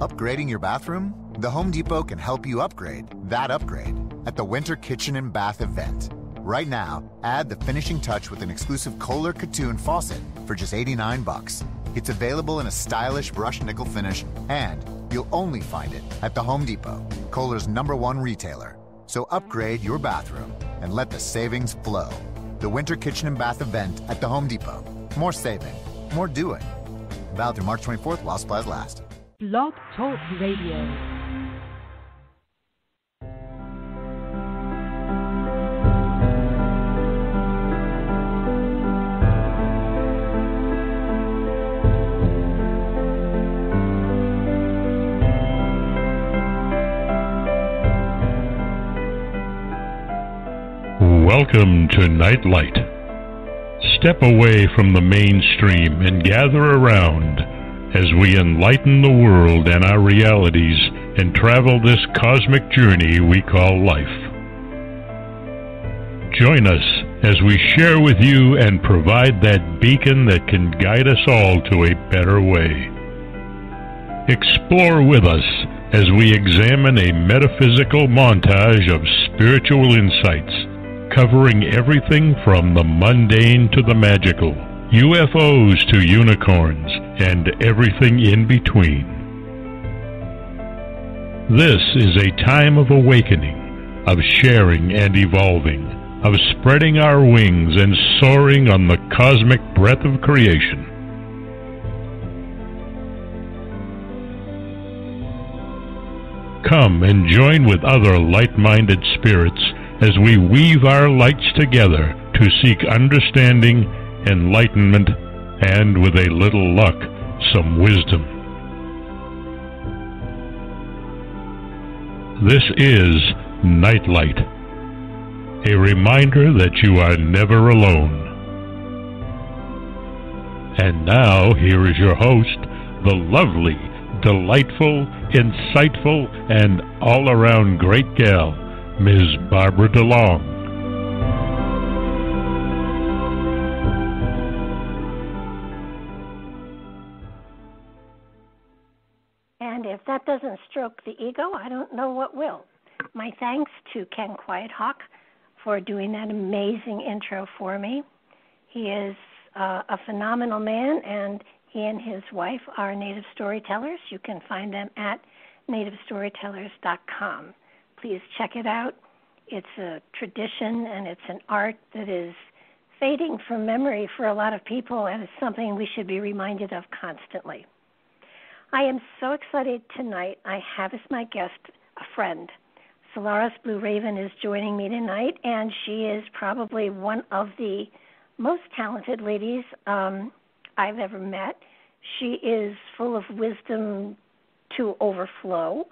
Upgrading your bathroom? The Home Depot can help you upgrade that upgrade at the Winter Kitchen and Bath event. Right now, add the finishing touch with an exclusive Kohler Katoon faucet for just $89. It's available in a stylish brushed nickel finish, and you'll only find it at the Home Depot, Kohler's #1 retailer. So upgrade your bathroom and let the savings flow. The Winter Kitchen and Bath event at the Home Depot. More saving, more doing. Valid through March 24th while supplies last. Blog Talk Radio. Welcome to Nightlight. Step away from the mainstream and gather around as we enlighten the world and our realities and travel this cosmic journey we call life. Join us as we share with you and provide that beacon that can guide us all to a better way. Explore with us as we examine a metaphysical montage of spiritual insights, covering everything from the mundane to the magical, UFOs to unicorns, and everything in between. This is a time of awakening, of sharing and evolving, of spreading our wings and soaring on the cosmic breath of creation. Come and join with other light-minded spirits as we weave our lights together to seek understanding, enlightenment, and with a little luck, some wisdom. This is Nightlight, a reminder that you are never alone. And now, here is your host, the lovely, delightful, insightful, and all-around great gal, Ms. Barbara DeLong. And if that doesn't stroke the ego, I don't know what will. My thanks to Ken Quiethawk for doing that amazing intro for me. He is a phenomenal man, and he and his wife are native storytellers. You can find them at nativestorytellers.com. Please check it out. It's a tradition and it's an art that is fading from memory for a lot of people, and it's something we should be reminded of constantly. I am so excited tonight. I have as my guest a friend. Solaris BlueRaven is joining me tonight, and she is probably one of the most talented ladies I've ever met. She is full of wisdom to overflow.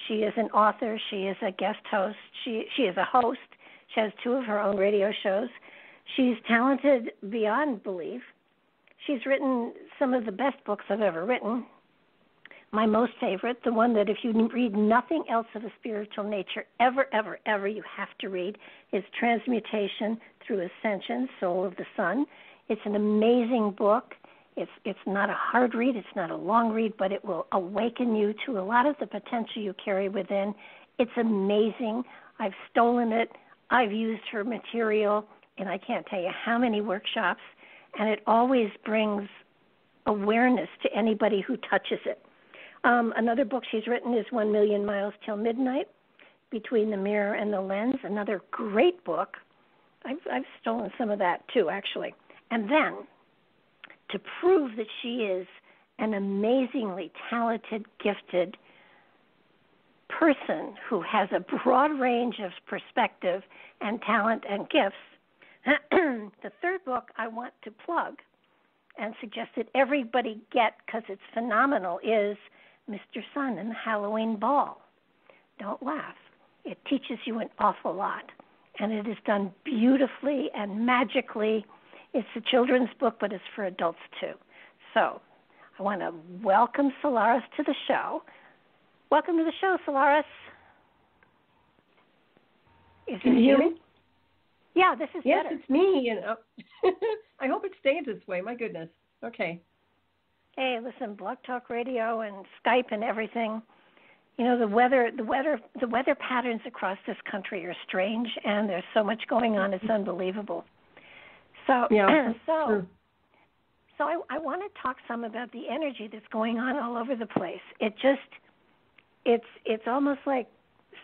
She is an author. She is a guest host. She is a host. She has 2 of her own radio shows. She's talented beyond belief. She's written some of the best books I've ever written. My most favorite, the one that if you read nothing else of a spiritual nature ever, ever, ever you have to read, is Transmutation Through Ascension, Soul of the Sun. It's an amazing book. It's not a hard read, it's not a long read, but it will awaken you to a lot of the potential you carry within. It's amazing. I've stolen it. I've used her material, and I can't tell you how many workshops, and it always brings awareness to anybody who touches it. Another book she's written is 1 Million Miles Till Midnight, Between the Mirror and the Lens, another great book. I've stolen some of that too, actually. And then, to prove that she is an amazingly talented, gifted person who has a broad range of perspective and talent and gifts, the third book I want to plug and suggest that everybody get, because it's phenomenal, is Mr. Sun and the Halloween Ball. Don't laugh. It teaches you an awful lot, and it is done beautifully and magically. It's a children's book, but it's for adults too. So I want to welcome Solaris to the show. Welcome to the show, Solaris. Can you hear me? Yeah, this is better. Yes, it's me. I hope it stays this way. My goodness. Okay. Hey, listen, Blog Talk Radio and Skype and everything. You know, the weather patterns across this country are strange, and there's so much going on. It's unbelievable. So, yeah. So I want to talk some about the energy that's going on all over the place. It's almost like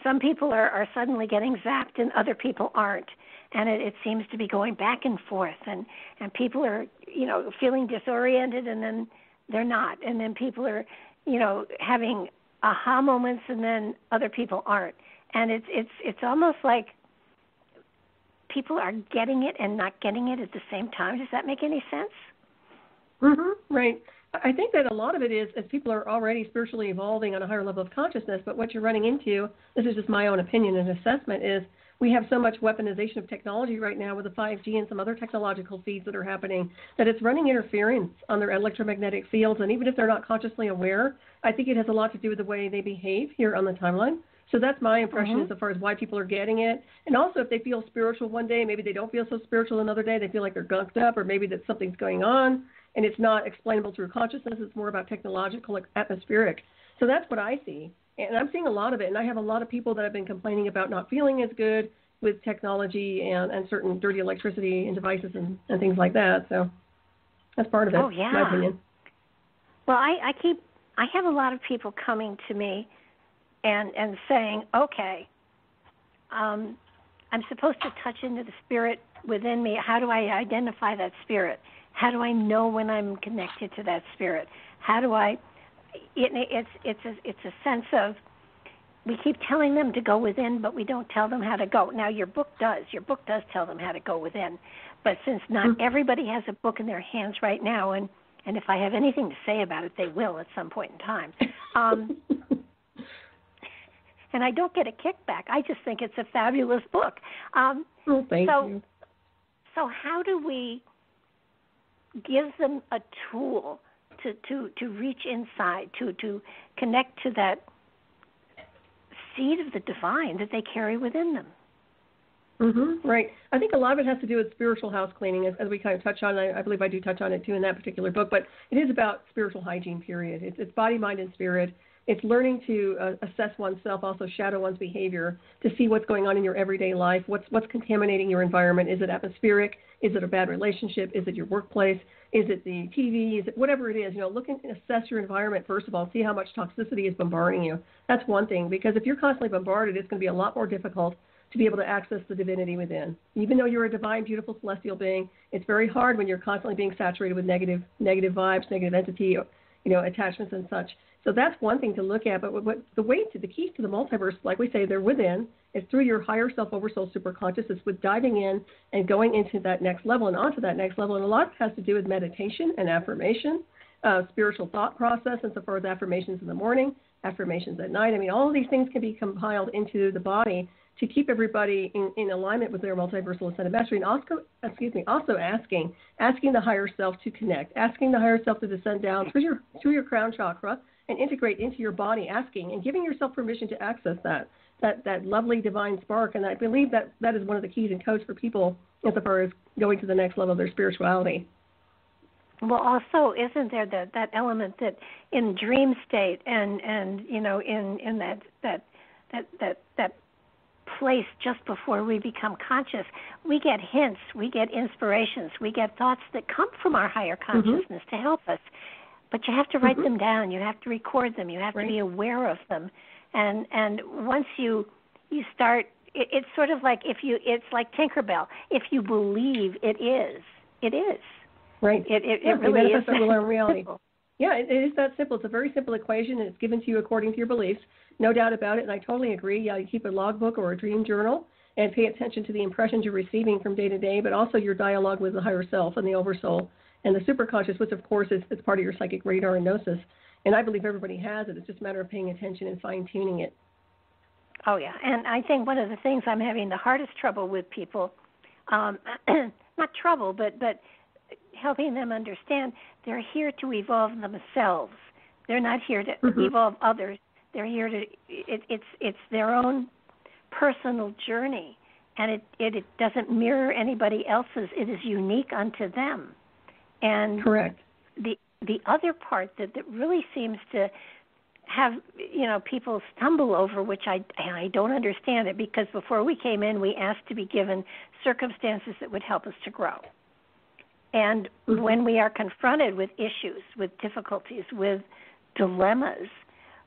some people are suddenly getting zapped and other people aren't. And it seems to be going back and forth. And people are, you know, feeling disoriented and then they're not. And then people are, you know, having aha moments and then other people aren't. And it's almost like people are getting it and not getting it at the same time. Does that make any sense? Mm-hmm. Right. I think that a lot of it is as people are already spiritually evolving on a higher level of consciousness, but what you're running into, this is just my own opinion and assessment, is we have so much weaponization of technology right now with the 5G and some other technological feeds that are happening that it's running interference on their electromagnetic fields. And even if they're not consciously aware, I think it has a lot to do with the way they behave here on the timeline. So that's my impression as far as why people are getting it. And also if they feel spiritual one day, maybe they don't feel so spiritual another day, they feel like they're gunked up, or maybe that something's going on and it's not explainable through consciousness, it's more about technological, atmospheric. So that's what I see. And I'm seeing a lot of it, and I have a lot of people that have been complaining about not feeling as good with technology and certain dirty electricity and devices and things like that. So that's part of it, in my opinion. Well, I have a lot of people coming to me and saying, okay, I'm supposed to touch into the spirit within me. How do I identify that spirit? How do I know when I'm connected to that spirit? How do I? It's a sense of, we keep telling them to go within, but we don't tell them how to go. Now, your book does. Your book does tell them how to go within. But since not everybody has a book in their hands right now, and if I have anything to say about it, they will at some point in time. And I don't get a kickback. I just think it's a fabulous book. Thank you. So how do we give them a tool to reach inside, to connect to that seed of the divine that they carry within them? Right. I think a lot of it has to do with spiritual house cleaning, as we kind of touch on. I believe I do touch on it, too, in that particular book. But it is about spiritual hygiene, period. It's body, mind, and spirit. It's learning to assess oneself, also shadow one's behavior, to see what's going on in your everyday life, what's contaminating your environment. Is it atmospheric? Is it a bad relationship? Is it your workplace? Is it the TV? Is it whatever it is? You know, look and assess your environment, first of all, see how much toxicity is bombarding you. That's one thing, because if you're constantly bombarded, it's going to be a lot more difficult to be able to access the divinity within. Even though you're a divine, beautiful, celestial being, it's very hard when you're constantly being saturated with negative vibes, negative entity, you know, attachments and such. So that's one thing to look at. But the keys to the multiverse, like we say, they're within. It's through your higher self, oversoul, superconscious. It's with diving in and going into that next level and onto that next level. And a lot of it has to do with meditation and affirmation, spiritual thought process, insofar as affirmations in the morning, affirmations at night. I mean, all of these things can be compiled into the body to keep everybody in alignment with their multiversal ascended mastery. And also asking the higher self to connect, asking the higher self to descend down through your crown chakra and integrate into your body, asking and giving yourself permission to access that lovely divine spark. And I believe that is one of the keys and codes for people as far as going to the next level of their spirituality. Well, also, isn't there that element that in dream state and you know in that place just before we become conscious, we get hints, we get inspirations, we get thoughts that come from our higher consciousness to help us. But you have to write them down. You have to record them. You have to be aware of them. And once you start, it's sort of like it's like Tinkerbell. If you believe it is, it is. Right. It really is. Reality. Yeah, it is that simple. It's a very simple equation, and it's given to you according to your beliefs. No doubt about it, and I totally agree. Yeah, you keep a logbook or a dream journal and pay attention to the impressions you're receiving from day to day, but also your dialogue with the higher self and the oversoul and the superconscious, which, of course, is part of your psychic radar and gnosis. And I believe everybody has it. It's just a matter of paying attention and fine-tuning it. Oh, yeah. And I think one of the things I'm having the hardest trouble with people, not trouble, but helping them understand they're here to evolve themselves. They're not here to evolve others. They're here to, it's their own personal journey, and it doesn't mirror anybody else's. It is unique unto them. And correct. the other part that really seems to have, people stumble over, which I don't understand it, because before we came in, we asked to be given circumstances that would help us to grow. And when we are confronted with issues, with difficulties, with dilemmas,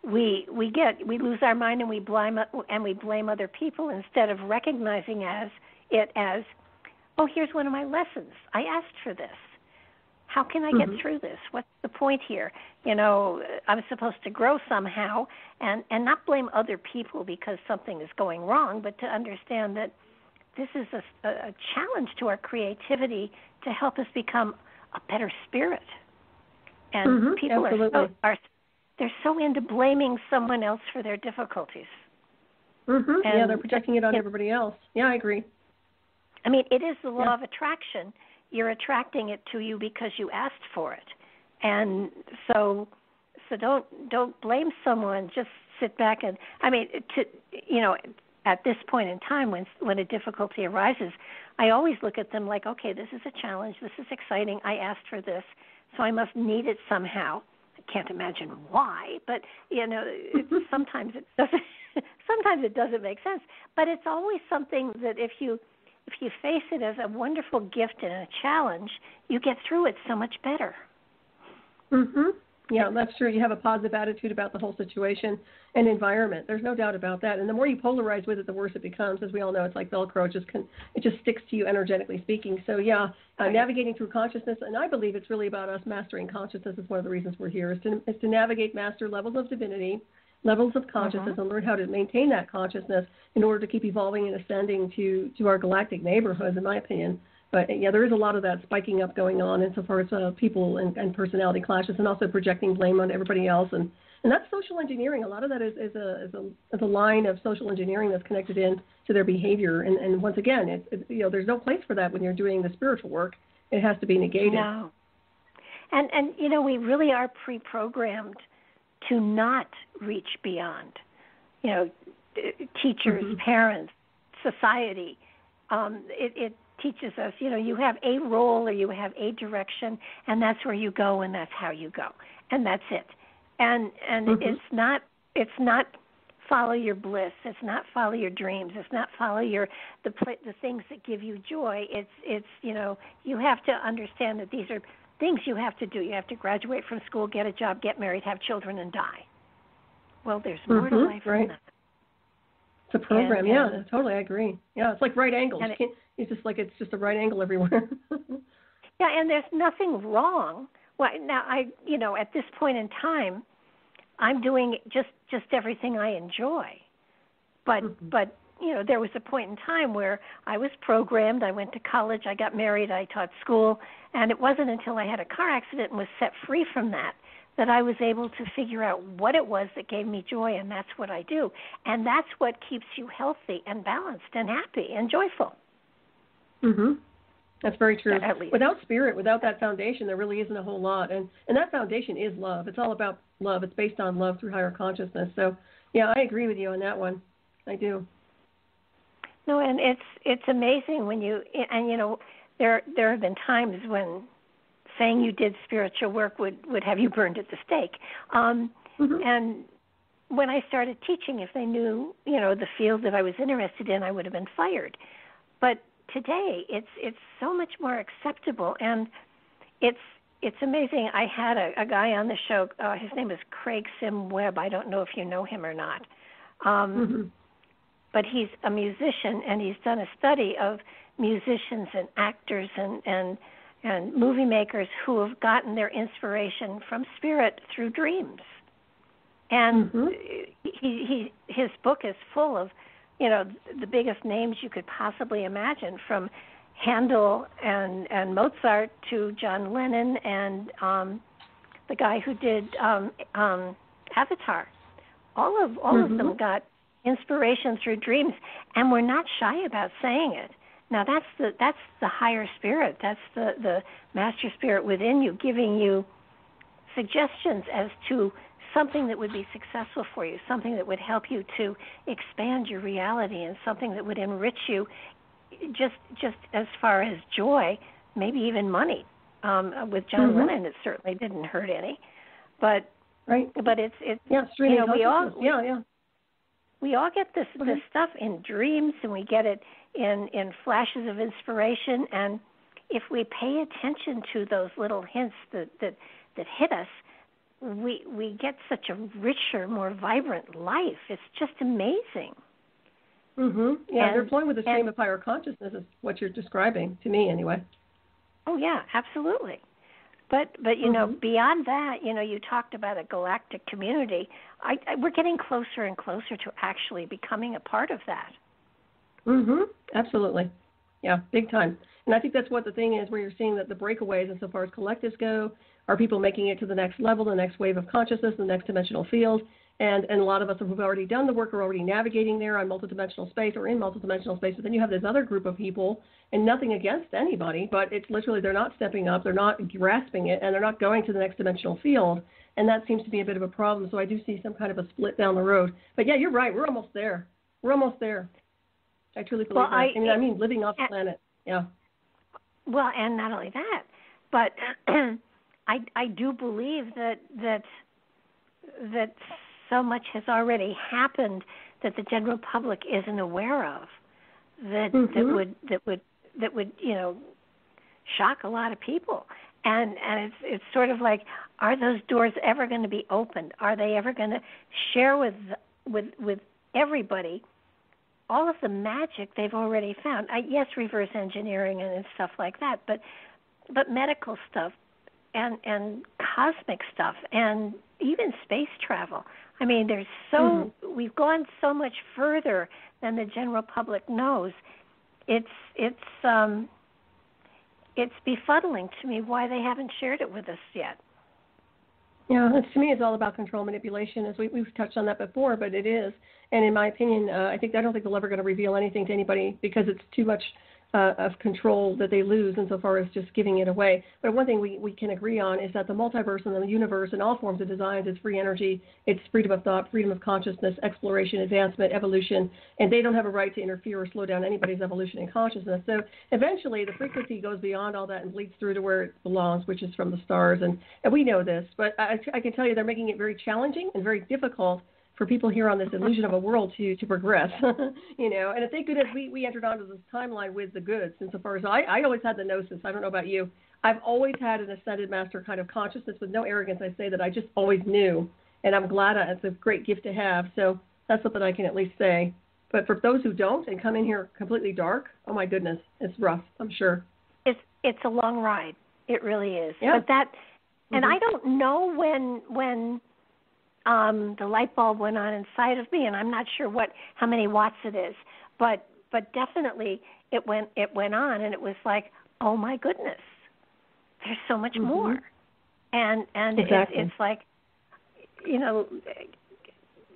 we lose our mind and we blame other people instead of recognizing it as, oh, here's one of my lessons. I asked for this. How can I get through this? What's the point here? I'm supposed to grow somehow and not blame other people because something is going wrong, but to understand that this is a challenge to our creativity to help us become a better spirit. And people they're so into blaming someone else for their difficulties. Yeah, they're projecting it on everybody else. Yeah, I agree. I mean, it is the law of attraction. You're attracting it to you because you asked for it. And so don't blame someone. Just sit back and, at this point in time when a difficulty arises, I always look at them like, okay, this is a challenge. This is exciting. I asked for this, so I must need it somehow. I can't imagine why, but sometimes it doesn't. Sometimes it doesn't make sense. But it's always something that if you face it as a wonderful gift and a challenge, you get through it so much better. Yeah, that's true. You have a positive attitude about the whole situation and environment. There's no doubt about that. And the more you polarize with it, the worse it becomes. As we all know, it's like Velcro. It just sticks to you energetically speaking. So, navigating through consciousness, and I believe it's really about us mastering consciousness is one of the reasons we're here, is to navigate, master levels of divinity, levels of consciousness, and learn how to maintain that consciousness in order to keep evolving and ascending to our galactic neighborhoods, in my opinion. But, there is a lot of that spiking up going on insofar as people and personality clashes, and also projecting blame on everybody else. And that's social engineering. A lot of that is a line of social engineering that's connected in to their behavior. And once again, there's no place for that when you're doing the spiritual work. It has to be negated. No. And we really are pre-programmed to not reach beyond. Teachers, parents, society. It teaches us, you have a role or you have a direction, and that's where you go, and that's how you go, and that's it. And it's not follow your bliss. It's not follow your dreams. It's not follow the things that give you joy. It's you have to understand that these are things you have to do. You have to graduate from school, get a job, get married, have children, and die. Well, there's more to life than that. It's a program, totally, I agree. Yeah, it's like right angles. It's just a right angle everywhere. Yeah, and there's nothing wrong. Well, now at this point in time, I'm doing just everything I enjoy. But there was a point in time where I was programmed. I went to college. I got married. I taught school, and it wasn't until I had a car accident and was set free from that I was able to figure out what it was that gave me joy, and that's what I do. And that's what keeps you healthy and balanced and happy and joyful. That's very true. Without spirit, without that foundation, there really isn't a whole lot. And that foundation is love. It's all about love. It's based on love through higher consciousness. So, I agree with you on that one. I do. No, and it's amazing when there have been times when saying you did spiritual work would have you burned at the stake. And when I started teaching, if they knew, the field that I was interested in, I would have been fired. But today, it's so much more acceptable, and it's amazing. I had a guy on the show. His name is Craig Sim Webb. I don't know if you know him or not. But he's a musician, and he's done a study of musicians and actors and movie makers who have gotten their inspiration from spirit through dreams. And his book is full of, the biggest names you could possibly imagine, from Handel and Mozart to John Lennon and the guy who did Avatar. All of them got inspiration through dreams, and we're not shy about saying it. Now that's the higher spirit. That's the master spirit within you, giving you suggestions as to something that would be successful for you, something that would help you to expand your reality, and something that would enrich you just as far as joy, maybe even money. With John Lennon, it certainly didn't hurt any. But it's streaming we all we all get this stuff in dreams, and we get it in flashes of inspiration. And if we pay attention to those little hints that hit us, we get such a richer, more vibrant life. It's just amazing. Yeah, they're flowing with the stream of higher consciousness, is what you're describing to me, anyway. Oh yeah, absolutely. But you know, beyond that, you know, you talked about a galactic community. We're getting closer and closer to actually becoming a part of that. Absolutely. Yeah, big time. And I think that's what the thing is, where you're seeing that the breakaways, insofar as collectives go, are people making it to the next level, the next wave of consciousness, the next dimensional field. And a lot of us who've already done the work are already navigating there on multidimensional space or in multidimensional space. But then you have this other group of people, and nothing against anybody, but it's literally they're not stepping up, they're not grasping it, and they're not going to the next dimensional field. And that seems to be a bit of a problem. So I do see some kind of a split down the road. But yeah, you're right. We're almost there. We're almost there. I truly believe that. I mean, living off the planet. Yeah. Well, and not only that, but I do believe that so much has already happened that the general public isn't aware of, that would you know, shock a lot of people. And it's sort of like, are those doors ever going to be opened? Are they ever going to share with everybody all of the magic they've already found? Yes, reverse engineering and stuff like that, but medical stuff and cosmic stuff and even space travel. I mean, there's we've gone so much further than the general public knows. It's befuddling to me why they haven't shared it with us yet. Yeah, to me, it's all about control manipulation, as we've touched on that before, but it is. And in my opinion, I don't think they're ever going to reveal anything to anybody because it's too much of control that they lose insofar as just giving it away. But one thing we can agree on is that the multiverse and the universe and all forms of designs is free energy, it's freedom of thought, freedom of consciousness, exploration, advancement, evolution, and they don't have a right to interfere or slow down anybody's evolution and consciousness. So eventually the frequency goes beyond all that and bleeds through to where it belongs, which is from the stars. And we know this, but I can tell you they're making it very challenging and very difficult for people here on this illusion of a world to progress, you know. And thank goodness we entered onto this timeline with the goods. Insofar as I always had the gnosis. I don't know about you. I've always had an ascended master kind of consciousness with no arrogance. I say that I just always knew, and I'm glad it's a great gift to have. So that's something I can at least say. But for those who don't and come in here completely dark, oh my goodness, it's rough, I'm sure. It's a long ride. It really is. Yeah. But that, and I don't know when the light bulb went on inside of me, and I'm not sure how many watts it is, but definitely it went on, and it was like, oh my goodness, there's so much more, and exactly. it's like, you know,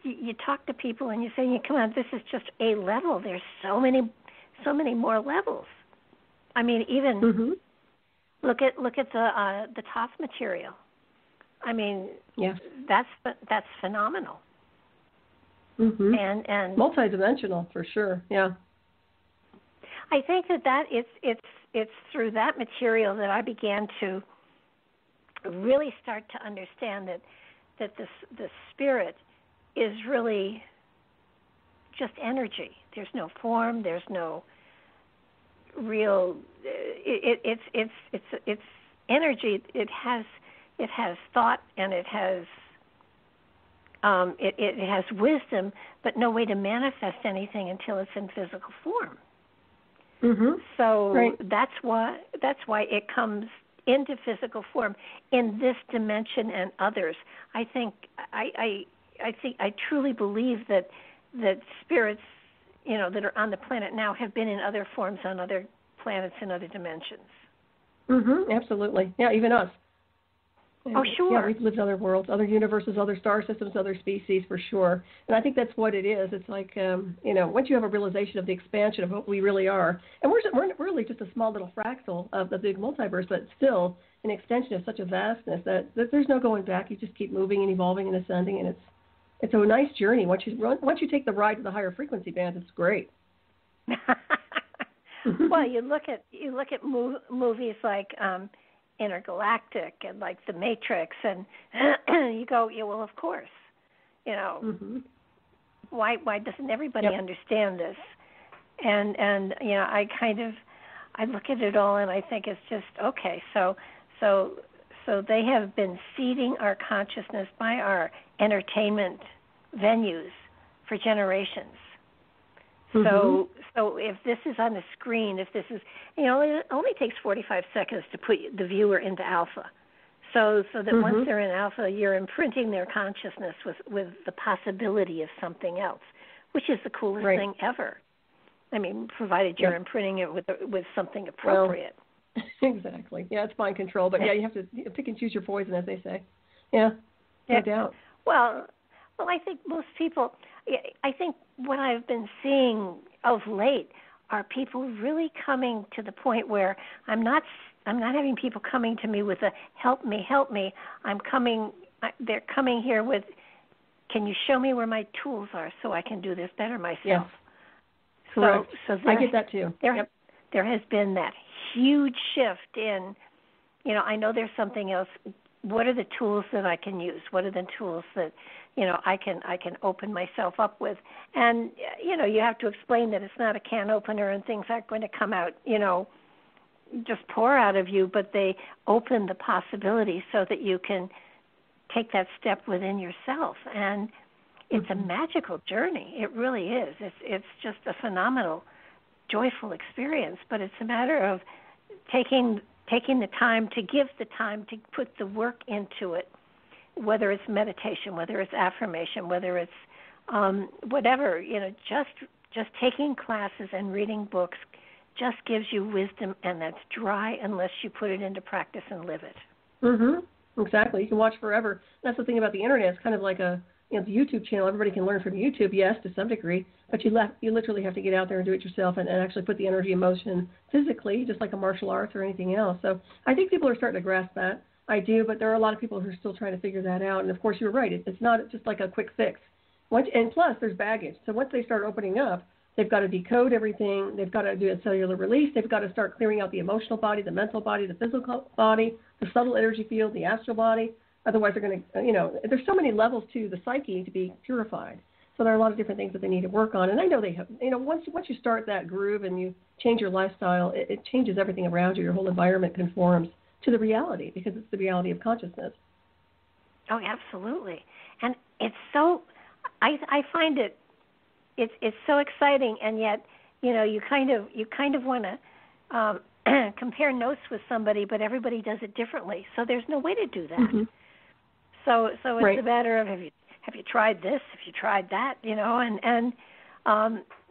you talk to people and you say, come on, this is just a level. There's so many more levels. I mean, even look at the Thoth material. I mean, that's phenomenal. And multidimensional for sure. Yeah. I think that it's through that material that I began to really start to understand that the spirit is really just energy. There's no form. There's no real. It's energy. It has thought, and it has wisdom, but no way to manifest anything until it's in physical form. So that's why it comes into physical form in this dimension and others. I truly believe that spirits, you know, that are on the planet now have been in other forms on other planets and other dimensions. Absolutely. Yeah, even us. Oh, sure. Yeah, we've lived in other worlds, other universes, other star systems, other species, for sure. And I think that's what it is. It's like, you know, once you have a realization of the expansion of what we really are, and we're really just a small little fractal of the big multiverse, but still an extension of such a vastness that there's no going back. You just keep moving and evolving and ascending, and it's a nice journey. Once you take the ride to the higher frequency bands, it's great. Well, you look at movies like intergalactic and like the Matrix, and you go, yeah, well, of course, you know, why doesn't everybody understand this? And you know, I look at it all and I think it's just okay. So they have been seeding our consciousness by our entertainment venues for generations. So if this is on the screen, if this is, you know, it only takes 45 seconds to put the viewer into alpha. So that once they're in alpha, you're imprinting their consciousness with the possibility of something else, which is the coolest thing ever. I mean, provided you're imprinting it with something appropriate. Well, exactly. Yeah, it's mind control, but you have to pick and choose your poison, as they say. Yeah, no doubt. Well, I think most people, I think what I've been seeing of late are people really coming to the point where I'm not having people coming to me with a help me. They're coming here with, can you show me where my tools are so I can do this better myself? Yes. Correct. So I get that too. There has been that huge shift in, you know, I know there's something else. What are the tools that I can use? What are the tools that, you know, I can open myself up with? And, you know, you have to explain that it's not a can opener and things aren't going to come out, you know, just pour out of you, but they open the possibility so that you can take that step within yourself. And it's a magical journey. It really is. It's just a phenomenal, joyful experience, but it's a matter of taking the time to give the time to put the work into it, whether it's meditation, whether it's affirmation, whether it's whatever, you know, just taking classes and reading books just gives you wisdom, and that's dry unless you put it into practice and live it. Exactly. You can watch forever. That's the thing about the internet. It's kind of like the YouTube channel. Everybody can learn from YouTube, yes, to some degree, but you literally have to get out there and do it yourself and actually put the energy in motion physically, just like a martial arts or anything else. So I think people are starting to grasp that. I do, but there are a lot of people who are still trying to figure that out. And, of course, you're right. It's not just like a quick fix. And plus, there's baggage. So once they start opening up, they've got to decode everything. They've got to do a cellular release. They've got to start clearing out the emotional body, the mental body, the physical body, the subtle energy field, the astral body. Otherwise, they're going to, you know, there's so many levels to the psyche to be purified. So there are a lot of different things that they need to work on. And I know they have, you know, once you start that groove and you change your lifestyle, it changes everything around you. Your whole environment conforms to the reality because it's the reality of consciousness. Oh, absolutely. And it's so, I find it's so exciting, and yet, you know, you kind of want to compare notes with somebody, but everybody does it differently. So there's no way to do that. So it's a matter of have you tried this? Have you tried that? You know, and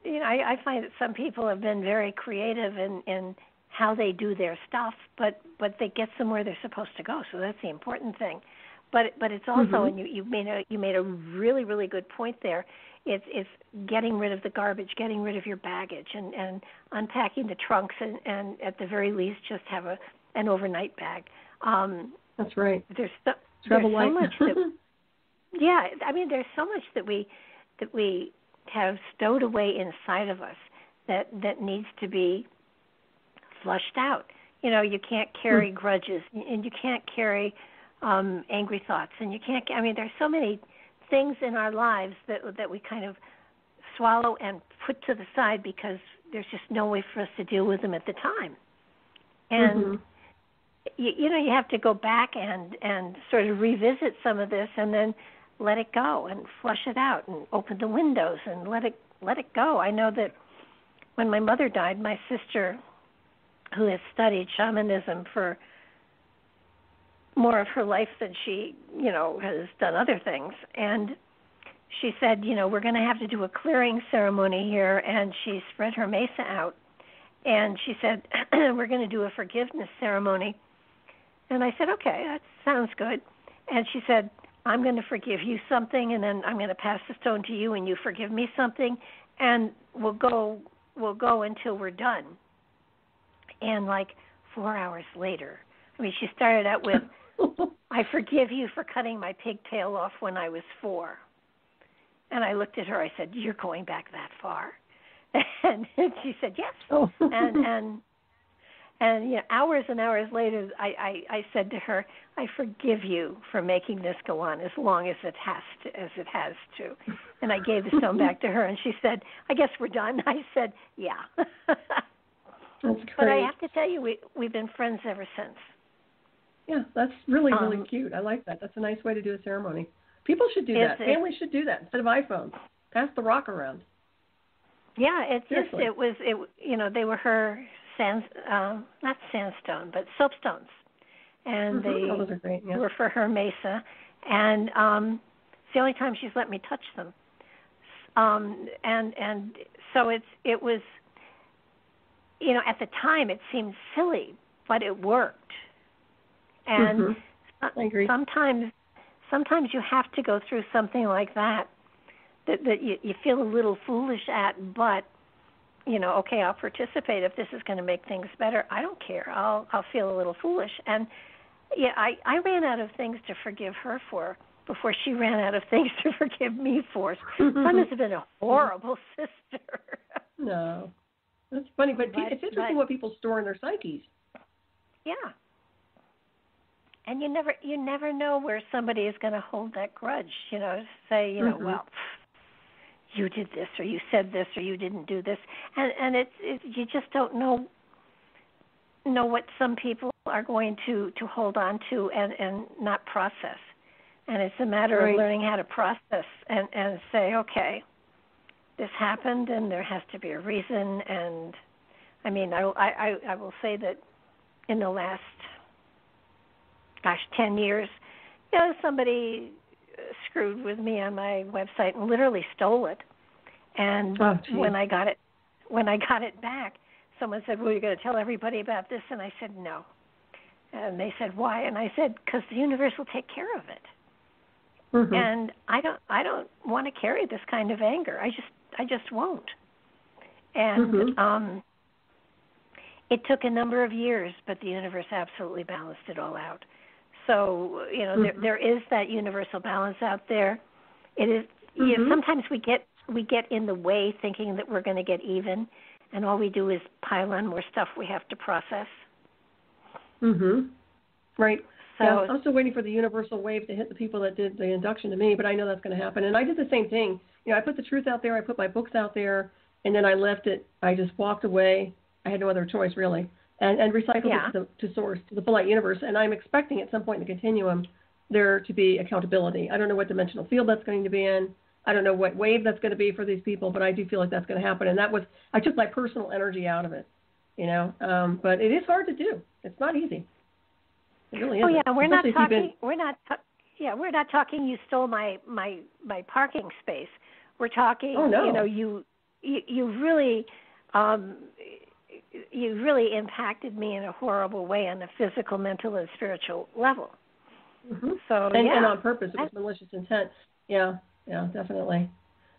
you know, I find that some people have been very creative in how they do their stuff, but they get somewhere they're supposed to go. So that's the important thing. But it's also, and you made a really, really good point there. It's getting rid of the garbage, getting rid of your baggage, and unpacking the trunks, and at the very least, just have an overnight bag. That's right. There's so much that, yeah, I mean, there's so much that we have stowed away inside of us that needs to be flushed out. You know, you can't carry grudges, and you can't carry angry thoughts, and you can't. I mean, there's so many things in our lives that we kind of swallow and put to the side because there's just no way for us to deal with them at the time. And you know, you have to go back and sort of revisit some of this, and then let it go and flush it out, and open the windows and let it go. I know that when my mother died, my sister, who has studied shamanism for more of her life than she, you know, has done other things, and she said, you know, we're going to have to do a clearing ceremony here, and she spread her mesa out, and she said, we're going to do a forgiveness ceremony. And I said, okay, that sounds good. And she said, I'm going to forgive you something, and then I'm going to pass the stone to you, and you forgive me something, and we'll go until we're done. And like 4 hours later, I mean, she started out with, I forgive you for cutting my pigtail off when I was 4. And I looked at her, I said, you're going back that far? And she said, yes. And And hours and hours later, I said to her, "I forgive you for making this go on as long as it has to." And I gave the stone back to her, and she said, "I guess we're done." I said, "Yeah." That's great. But I have to tell you, we've been friends ever since. Yeah, that's really cute. I like that. That's a nice way to do a ceremony. People should do that. Families should do that instead of iPhones. Pass the rock around. Yeah, Seriously. they were her not sandstone, but soapstones, and those are great. Yeah. were for her mesa, and it's the only time she's let me touch them, and so it was, at the time it seemed silly, but it worked, and I agree. Sometimes you have to go through something like that you feel a little foolish at, but okay, I'll participate if this is going to make things better. I don't care. I'll feel a little foolish. And yeah, I ran out of things to forgive her for before she ran out of things to forgive me for. Son has been a horrible sister. No, that's funny, but it's interesting what people store in their psyches. Yeah. And you never know where somebody is going to hold that grudge. Say, well, you did this, or you said this, or you didn't do this, and it's you just don't know what some people are going to hold on to and not process. And it's a matter of learning how to process and say, okay, this happened, and there has to be a reason. And I mean, I will say that in the last 10 years, somebody screwed with me on my website and literally stole it. And when I got it back, someone said, "Well, you're going to tell everybody about this?" And I said, "No." And they said, "Why?" And I said, "Because the universe will take care of it." And I don't want to carry this kind of anger. I just won't. And it took a number of years, but the universe absolutely balanced it all out. So, there is that universal balance out there. It is sometimes we get in the way thinking that we're going to get even, and all we do is pile on more stuff we have to process. Right. So yeah, I'm still waiting for the universal wave to hit the people that did the induction to me, but I know that's going to happen. And I did the same thing. I put the truth out there. I put my books out there, and then I left it. I just walked away. I had no other choice, really, and recycled it to source, to the full light universe. And I'm expecting at some point in the continuum there to be accountability. I don't know what dimensional field that's going to be in. I don't know what wave that's going to be for these people, but I do feel like that's going to happen. And I took my personal energy out of it, but it is hard to do. It's not easy. It really isn't. Oh yeah, we're not talking. You stole my parking space. We're talking. Oh no. You really impacted me in a horrible way on the physical, mental, and spiritual level. So and on purpose, it was malicious intent. Yeah, definitely.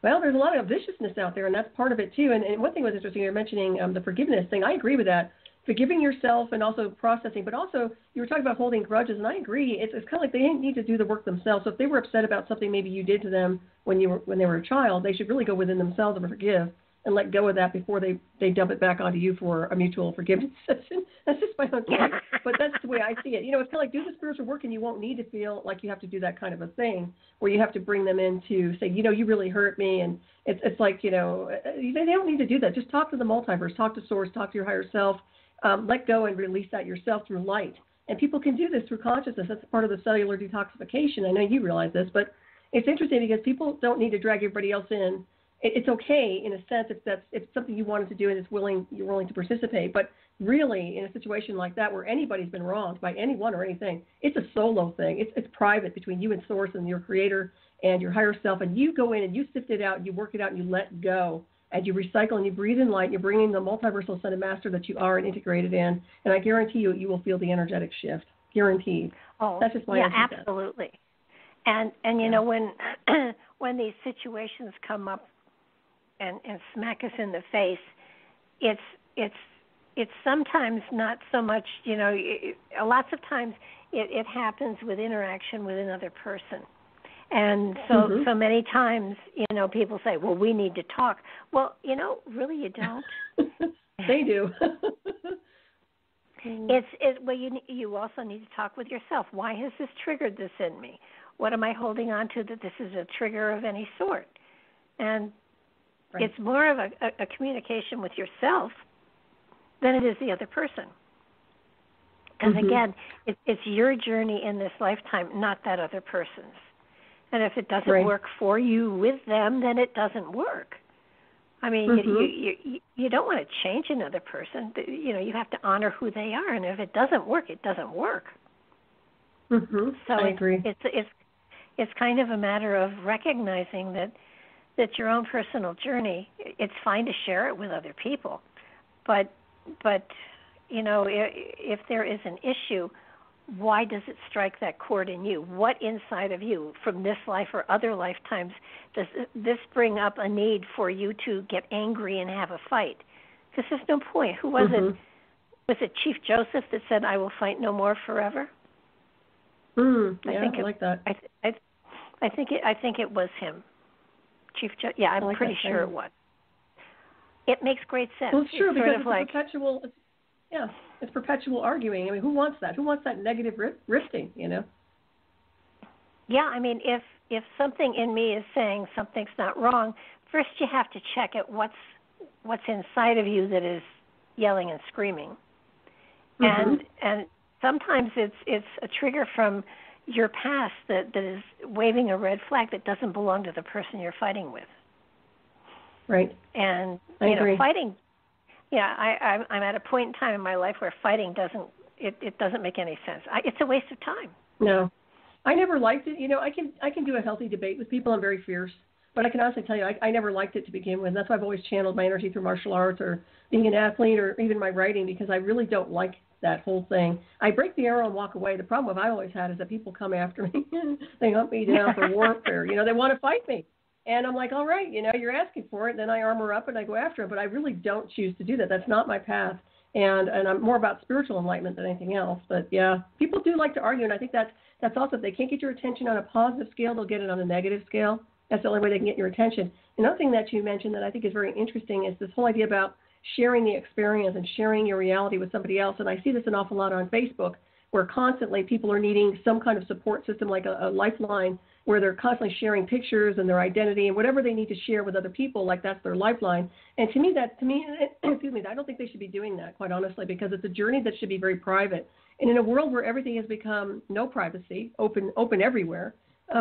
Well, there's a lot of viciousness out there, and that's part of it too. And one thing was interesting, you're mentioning the forgiveness thing. I agree with that. Forgiving yourself and also processing, but also you were talking about holding grudges, and I agree. It's kind of like they didn't need to do the work themselves. So if they were upset about something maybe you did to them when they were a child, they should really go within themselves and forgive and let go of that before they dump it back onto you for a mutual forgiveness session. That's just my own thought, but that's the way I see it. It's kind of like do the spiritual work, and you won't need to feel like you have to do that kind of a thing where you have to bring them in to say, you really hurt me, and it's like they don't need to do that. Just talk to the multiverse, talk to Source, talk to your higher self. Let go and release that yourself through light. And people can do this through consciousness. That's part of the cellular detoxification. I know you realize this, but it's interesting because people don't need to drag everybody else in. It's okay in a sense if it's something you wanted to do and you're willing to participate. But really, in a situation like that where anybody's been wronged by anyone or anything, it's a solo thing. It's private between you and Source and your creator and your higher self. And you go in and you sift it out, and you work it out, and you let go. And you recycle and you breathe in light, and you're bringing the multiversal Son and Master that you are and integrated in. And I guarantee you will feel the energetic shift. Guaranteed. Oh, that's just my answer. Absolutely. And when these situations come up and smack us in the face, it's sometimes not so much, lots of times it happens with interaction with another person. And so many times, people say, well, we need to talk. Well, really you don't. They do. Well, you also need to talk with yourself. Why has this triggered this in me? What am I holding on to that this is a trigger of any sort? And it's more of a communication with yourself than it is the other person. Because again, it's your journey in this lifetime, not that other person's. And if it doesn't work for you with them, then it doesn't work. I mean, you don't want to change another person. You have to honor who they are, and if it doesn't work, it doesn't work. So I agree. It's kind of a matter of recognizing that your own personal journey, it's fine to share it with other people, but if there is an issue, why does it strike that chord in you? What inside of you from this life or other lifetimes does this bring up a need for you to get angry and have a fight? Because there's no point. Who was it? Was it Chief Joseph that said, "I will fight no more forever"? I like that. I think it was him. Chief Joseph. Yeah, I'm pretty sure it was. It makes great sense. Well, it's true because it's like perpetual. It's perpetual arguing. I mean, who wants that? Who wants that negative rifting? Yeah, I mean, if something in me is saying something's not wrong, first you have to check at what's inside of you that is yelling and screaming, and sometimes it's a trigger from your past that is waving a red flag that doesn't belong to the person you're fighting with. Right. And I agree. Fighting. Yeah, I'm at a point in time in my life where fighting doesn't make any sense. It's a waste of time. No, I never liked it. I can do a healthy debate with people. I'm very fierce, but I can honestly tell you I never liked it to begin with. That's why I've always channeled my energy through martial arts or being an athlete or even my writing, because I really don't like that whole thing. I break the arrow and walk away. The problem I've always had is that people come after me. They hunt me down for warfare. They want to fight me. And I'm like, all right, you're asking for it. Then I armor up and I go after it. But I really don't choose to do that. That's not my path. And I'm more about spiritual enlightenment than anything else. But, yeah, people do like to argue. And I think that's also, if they can't get your attention on a positive scale, they'll get it on a negative scale. That's the only way they can get your attention. Another thing that you mentioned that I think is very interesting is this whole idea about sharing the experience and sharing your reality with somebody else. And I see this an awful lot on Facebook, where constantly people are needing some kind of support system like a lifeline, where they're constantly sharing pictures and their identity and whatever they need to share with other people, like that's their lifeline. And to me, excuse me, I don't think they should be doing that, quite honestly, because it's a journey that should be very private. And in a world where everything has become no privacy, open everywhere,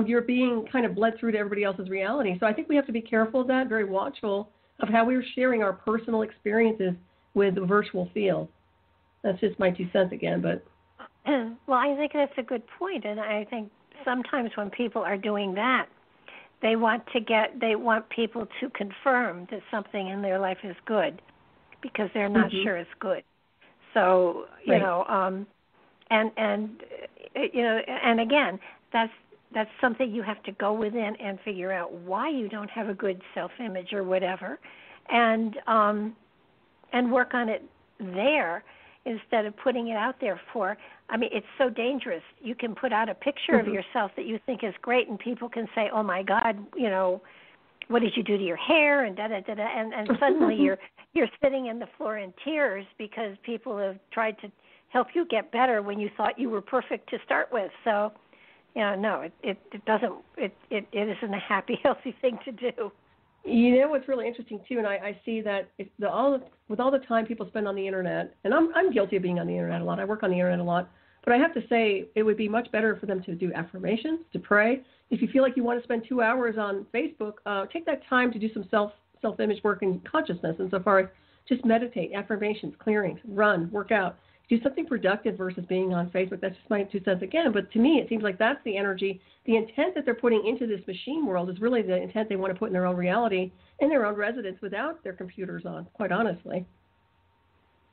you're being kind of bled through to everybody else's reality. So I think we have to be careful of that, very watchful of how we're sharing our personal experiences with the virtual field. That's just my 2 cents again, but. Well, I think that's a good point, and I think sometimes when people are doing that, they want people to confirm that something in their life is good because they're not sure it's good. So, and again, that's something you have to go within and figure out why you don't have a good self-image or whatever, and work on it there instead of putting it out there for. I mean, it's so dangerous. You can put out a picture of yourself that you think is great, and people can say, "Oh my God, what did you do to your hair?" and da da da da, and suddenly you're sitting in the floor in tears because people have tried to help you get better when you thought you were perfect to start with. So, no, it isn't a happy, healthy thing to do. What's really interesting too, and I see that with all the time people spend on the internet, and I'm guilty of being on the internet a lot. I work on the internet a lot, but I have to say it would be much better for them to do affirmations, to pray. If you feel like you want to spend 2 hours on Facebook, take that time to do some self-image work and consciousness, insofar as just meditate, affirmations, clearings, run, work out. Do something productive versus being on Facebook. That's just my 2 cents again. But to me, it seems like that's the energy. The intent that they're putting into this machine world is really the intent they want to put in their own reality, in their own residence, without their computers on, quite honestly.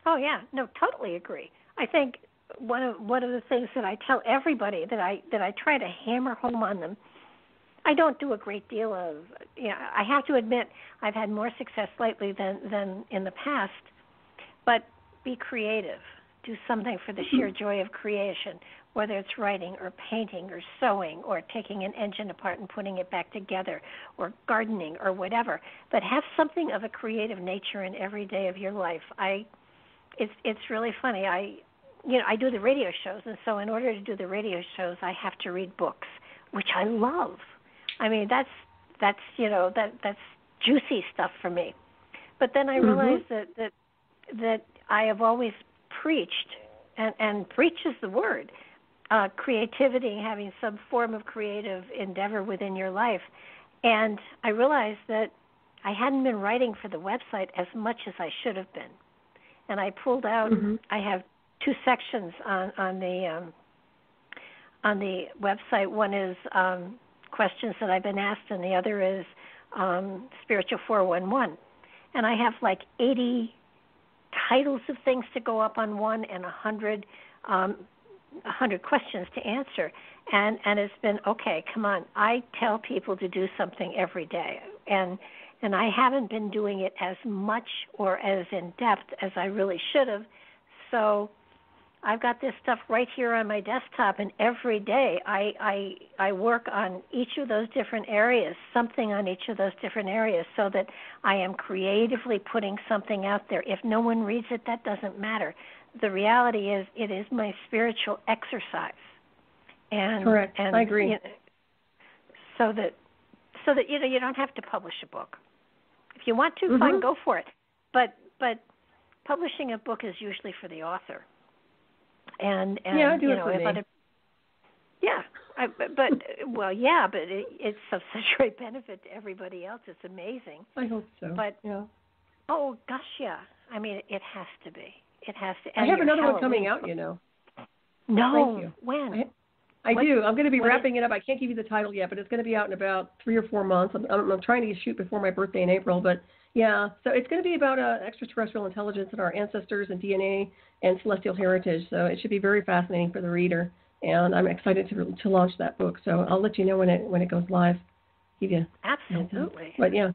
Oh, yeah. No, totally agree. I think one of the things that I tell everybody that I try to hammer home on them, I don't do a great deal of, I have to admit I've had more success lately than in the past, but be creative. Do something for the sheer joy of creation, whether it's writing or painting or sewing or taking an engine apart and putting it back together or gardening or whatever. But have something of a creative nature in every day of your life. It's really funny. I do the radio shows, and so in order to do the radio shows, I have to read books, which I love. I mean, that's juicy stuff for me. But then I realized that I have always preached, and preach is the word, creativity, having some form of creative endeavor within your life. And I realized that I hadn't been writing for the website as much as I should have been. And I pulled out, I have 2 sections on the website. One is questions that I've been asked, and the other is Spiritual 411. And I have like 80 titles of things to go up on one, and 100 questions to answer. And it's been, okay, come on. I tell people to do something every day. And I haven't been doing it as much or as in depth as I really should have. So I've got this stuff right here on my desktop, and every day I work on each of those different areas, something on each of those different areas, so that I am creatively putting something out there. If no one reads it, that doesn't matter. The reality is, it is my spiritual exercise. And, correct. And, I agree. So that you don't have to publish a book. If you want to, fine, go for it. But publishing a book is usually for the author. And I do it for me. But it's of such great benefit to everybody else. It's amazing. I hope so. But oh gosh, yeah. I mean, it has to be. It has to. I have another one coming out. No. Thank you. When? I do. I'm going to be wrapping it up. I can't give you the title yet, but it's going to be out in about 3 or 4 months. I'm trying to shoot before my birthday in April, but yeah. So it's going to be about extraterrestrial intelligence and our ancestors and DNA and celestial heritage. So it should be very fascinating for the reader, and I'm excited to launch that book. So I'll let you know when it goes live. Give you. Absolutely. But yeah.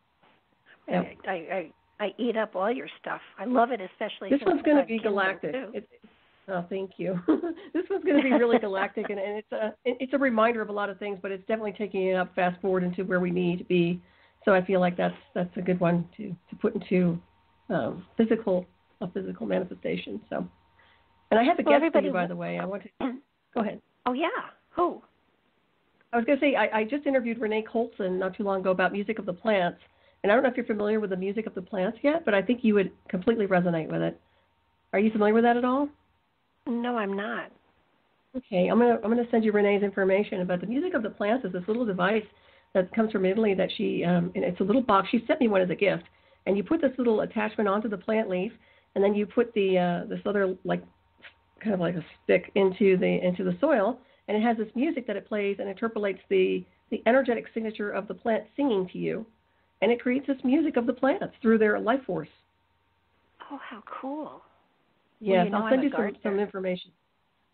I eat up all your stuff. I love it, especially. This one's going to be galactic. Oh, thank you. This one's going to be really galactic, and it's a reminder of a lot of things, but it's definitely taking it up fast forward into where we need to be. So I feel like that's a good one to put into physical manifestation. So, and I have a guest for you, by the way. I want to go ahead. Oh yeah, who? I was going to say I just interviewed Renee Colson not too long ago about music of the plants, and I don't know if you're familiar with the music of the plants yet, but I think you would completely resonate with it. Are you familiar with that at all? No, I'm not. Okay, I'm gonna send you Renee's information about the music of the plants. Is this little device that comes from Italy that she and it's a little box. She sent me one as a gift, and you put this little attachment onto the plant leaf, and then you put this other kind of like a stick into the soil, and it has this music that it plays and interpolates the energetic signature of the plant singing to you, and it creates this music of the plants through their life force. Oh, how cool! Yes, I'll send you some information.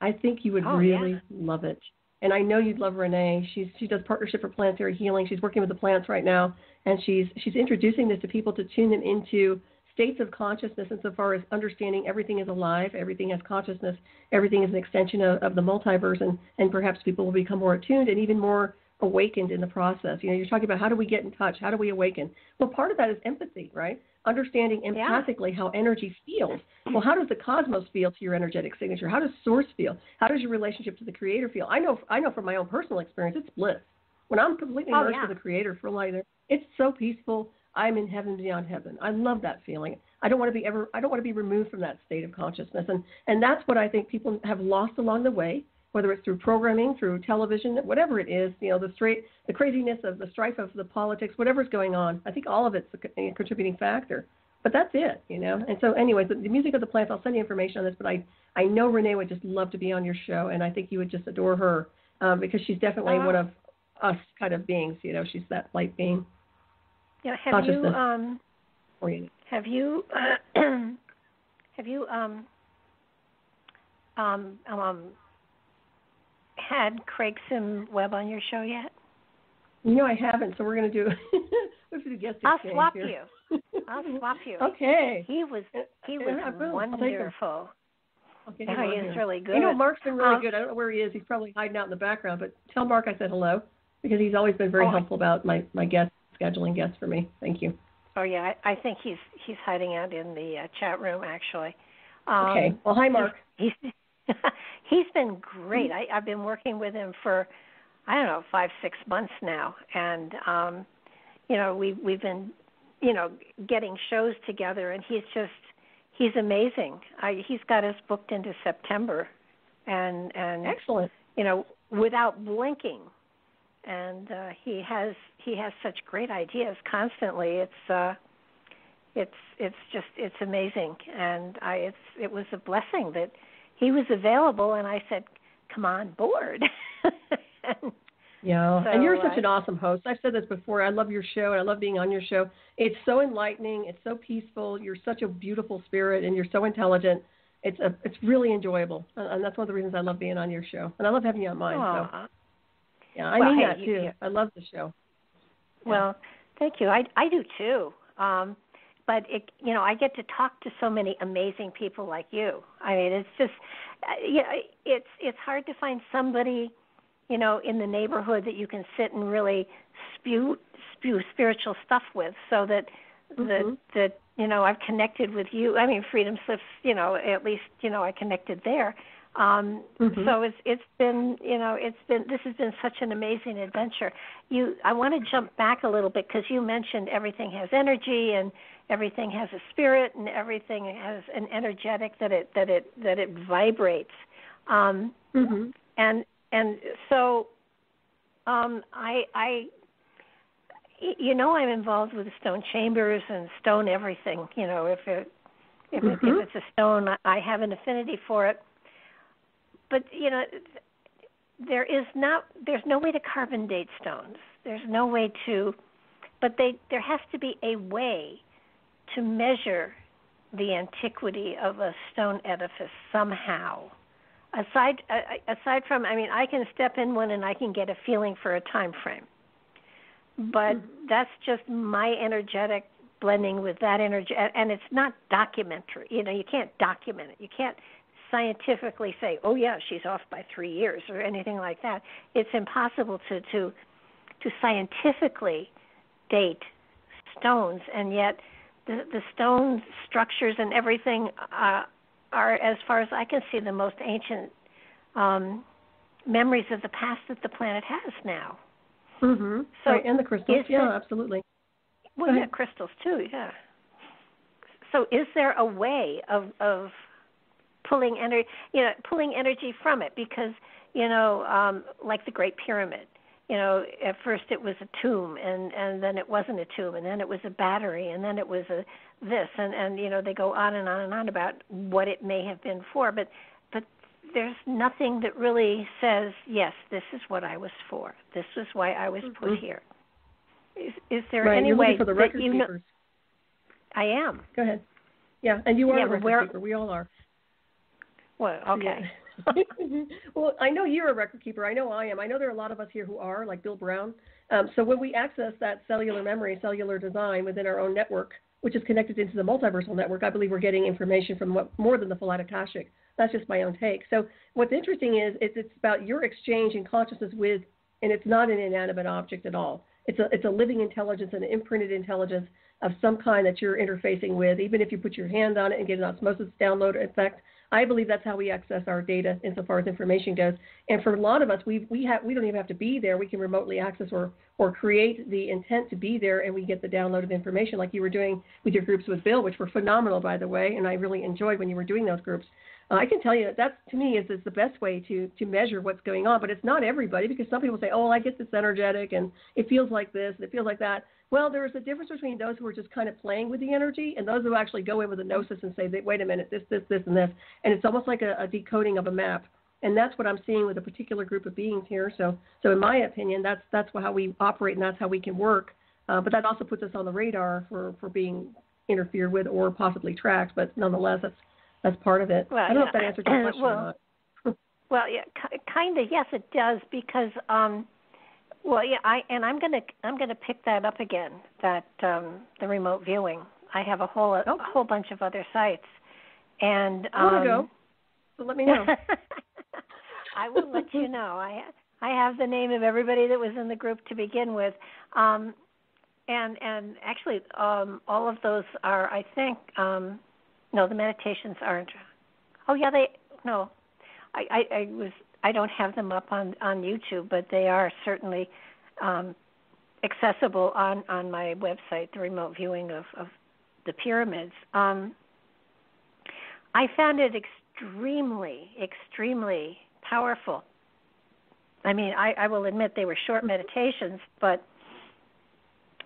I think you would really love it. And I know you'd love Renee. She does Partnership for Planetary Healing. She's working with the plants right now, and she's introducing this to people to tune them into states of consciousness insofar as understanding everything is alive, everything has consciousness, everything is an extension of the multiverse, and perhaps people will become more attuned and even more awakened in the process. You're talking about how do we get in touch? How do we awaken? Well, part of that is empathy, right? Understanding empathically how energy feels. Well, how does the cosmos feel to your energetic signature? How does source feel? How does your relationship to the creator feel? I know from my own personal experience, it's bliss. When I'm completely immersed with the creator for light, it's so peaceful. I'm in heaven beyond heaven. I love that feeling. I don't want to be removed from that state of consciousness. And that's what I think people have lost along the way, whether it's through programming, through television, whatever it is, the craziness of the strife of the politics, whatever's going on. I think all of it's a contributing factor. But that's it, And so anyways, the music of the plants, I'll send you information on this, but I know Renee would just love to be on your show, and I think you would just adore her because she's definitely one of us kind of beings, She's that light being. Yeah, have you had Craig Sim Webb on your show yet? No, I haven't. So we're going to do guest exchange. I'll swap here. you. I'll swap you. Okay. He was wonderful. Okay, he is really good. Mark's been really good. I don't know where he is. He's probably hiding out in the background. But tell Mark I said hello because he's always been very helpful about my scheduling guests for me. Thank you. Oh yeah, I think he's hiding out in the chat room actually. Okay. Well, hi Mark. He's been great. I've been working with him for, 5-6 months now, and we've been, getting shows together, and he's amazing. He's got us booked into September, and excellent. Without blinking, and he has such great ideas constantly. It's amazing, and it was a blessing that he was available, and I said, come on board. And you're such an awesome host. I've said this before. I love your show, and I love being on your show. It's so enlightening. It's so peaceful. You're such a beautiful spirit, and you're so intelligent. It's really enjoyable, and that's one of the reasons I love being on your show. And I love having you on mine. Aww. So, yeah, I mean that too. I love the show. Well, thank you. I do too. But I get to talk to so many amazing people like you. I mean, it's just, it's hard to find somebody, in the neighborhood that you can sit and really spew spiritual stuff with, so that that I've connected with you. I mean, Freedom Slips, at least I connected there. So it's been this has been such an amazing adventure. I want to jump back a little bit, because you mentioned everything has energy and everything has a spirit and everything has an energetic that it vibrates. And so I'm involved with stone chambers and stone everything. If it's a stone, I have an affinity for it. But there's no way to carbon date stones. There's no way to, but there has to be a way to measure the antiquity of a stone edifice somehow. Aside from, I can step in one and I can get a feeling for a time frame, but that's just my energetic blending with that energy, and it's not documentary. You can't document it. You can't scientifically say, oh yeah, she's off by 3 years or anything like that. It's impossible to scientifically date stones, and yet the stone structures and everything are, as far as I can see, the most ancient memories of the past that the planet has now. So, right, and the crystals, absolutely. Well, yeah, crystals too, yeah. So is there a way of pulling energy from it? Because, like the Great Pyramid, at first it was a tomb, and then it wasn't a tomb, and then it was a battery, and then it was this, and they go on and on and on about what it may have been for, but there's nothing that really says, yes, this is what I was for. This is why I was put here. Is there any you're way looking for the record keepers? I am. Go ahead. Yeah, and you are a record keeper. We all are. Well, okay. Yeah. Well, I know you're a record keeper. I know I am. I know there are a lot of us here who are, like Bill Brown. So when we access that cellular memory, cellular design within our own network, which is connected into the multiversal network, I believe we're getting information from more than the full Akashic. That's just my own take. So what's interesting is it's about your exchange in consciousness with, and it's not an inanimate object at all. It's a living intelligence, an imprinted intelligence of some kind that you're interfacing with, even if you put your hand on it and get an osmosis download effect. I believe that's how we access our data insofar as information goes. And for a lot of us, we don't even have to be there. We can remotely access or create the intent to be there, and we get the download of information like you were doing with your groups with Bill, which were phenomenal, by the way, and I really enjoyed when you were doing those groups. I can tell you that to me is the best way to measure what's going on, but it's not everybody, because some people say, oh, I get this energetic and it feels like this and it feels like that. Well, there is a difference between those who are just kind of playing with the energy and those who actually go in with a gnosis and say, wait a minute, this, and this. And it's almost like a decoding of a map. And that's what I'm seeing with a particular group of beings here. So in my opinion, that's how we operate, and that's how we can work. But that also puts us on the radar for being interfered with or possibly tracked. But nonetheless, that's part of it. Well, I don't know if that answered your question or not. Well, yeah, kind of. Yes, it does, because I'm gonna pick that up again. That the remote viewing. I have a whole bunch of other sites, and I want to go. So let me know. I will let you know. I have the name of everybody that was in the group to begin with, and actually all of those are, I think. No, the meditations aren't. Oh yeah, no. I don't have them up on YouTube, but they are certainly accessible on my website, the remote viewing of the pyramids. I found it extremely, extremely powerful. I mean, I will admit they were short meditations, but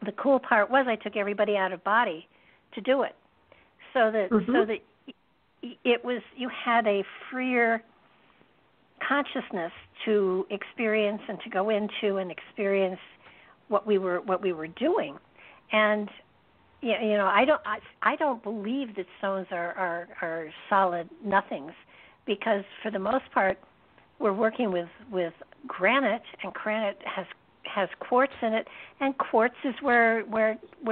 the cool part was I took everybody out of body to do it, so that it was, you had a freer consciousness to experience and to go into and experience what we were doing. And I don't believe that stones are solid nothings, because for the most part we're working with granite, and granite has quartz in it, and quartz is where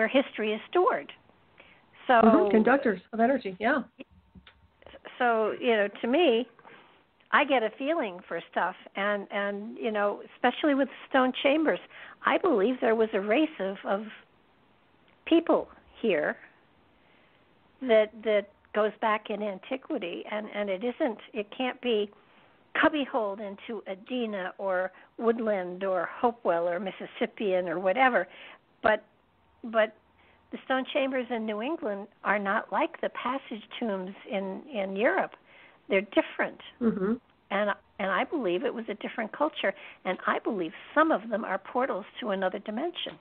history is stored. So conductors of energy, yeah. So to me, I get a feeling for stuff, and especially with stone chambers, I believe there was a race of people here that goes back in antiquity, and it can't be cubbyholed into Adena or Woodland or Hopewell or Mississippian or whatever, but the stone chambers in New England are not like the passage tombs in Europe. They're different, and I believe it was a different culture, and I believe some of them are portals to another dimension.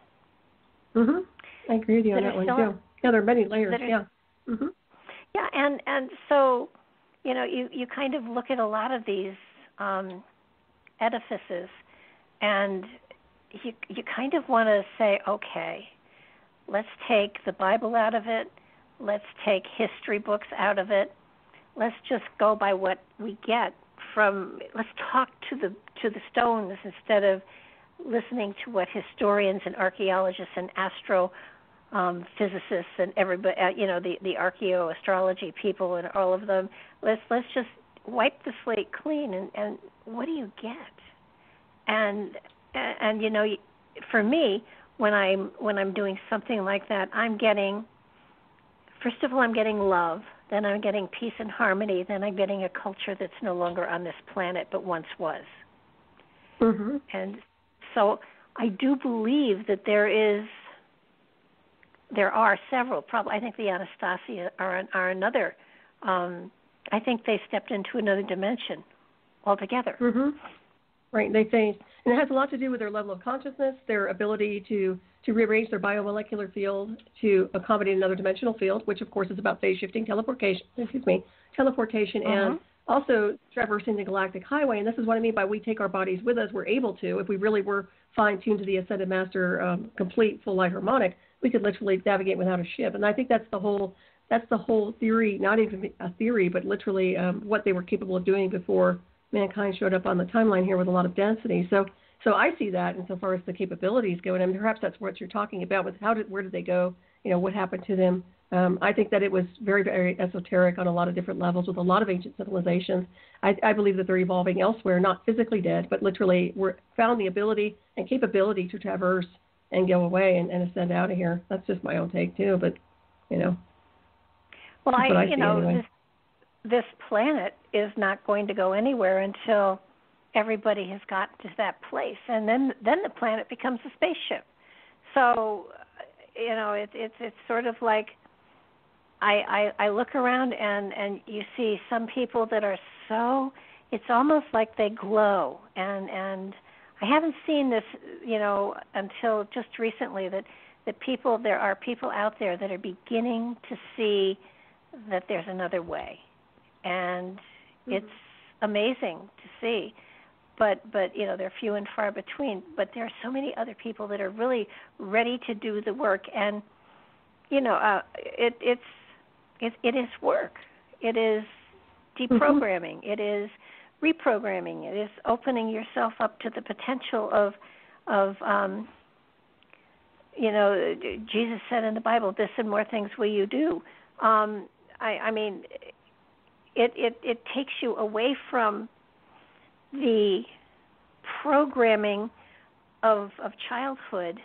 I agree with you on that one too. Yeah, there are many layers. Yeah, and so you kind of look at a lot of these edifices, and you kind of want to say, okay, let's take the Bible out of it, let's take history books out of it, let's just go by what we get from. Let's talk to the stones instead of listening to what historians and archaeologists and physicists and everybody, the archaeoastrology people and all of them. Let's just wipe the slate clean, and what do you get? And for me, when I'm doing something like that, I'm getting, first of all, I'm getting love. Then I'm getting peace and harmony. Then I'm getting a culture that's no longer on this planet but once was. And so I do believe that there are several. Probably, I think the Anastasia are another. I think they stepped into another dimension altogether. Right, they say, and it has a lot to do with their level of consciousness, their ability to rearrange their biomolecular field to accommodate another dimensional field, which of course is about phase shifting, teleportation, and also traversing the galactic highway. And this is what I mean by we take our bodies with us. We're able to, if we really were fine-tuned to the Ascended Master, complete full light harmonic, we could literally navigate without a ship. And I think that's the whole theory, not even a theory, but literally what they were capable of doing before mankind showed up on the timeline here with a lot of density. So I see that insofar as the capabilities go, and perhaps that's what you're talking about with where did they go, what happened to them. I think that it was very, very esoteric on a lot of different levels with a lot of ancient civilizations. I believe that they're evolving elsewhere, not physically dead, but literally found the ability and capability to traverse and go away and ascend out of here. That's just my own take too, but Well, anyway. This planet is not going to go anywhere until everybody has gotten to that place, and then the planet becomes a spaceship. So, it's sort of like I look around and you see some people that are so, it's almost like they glow, and I haven't seen this, until just recently that there are people out there that are beginning to see that there's another way. And it's amazing to see, but they're few and far between. But there are so many other people that are really ready to do the work, and it is work. It is deprogramming. It is reprogramming. It is opening yourself up to the potential of Jesus said in the Bible, "This and more things will you do." I mean. It takes you away from the programming of childhood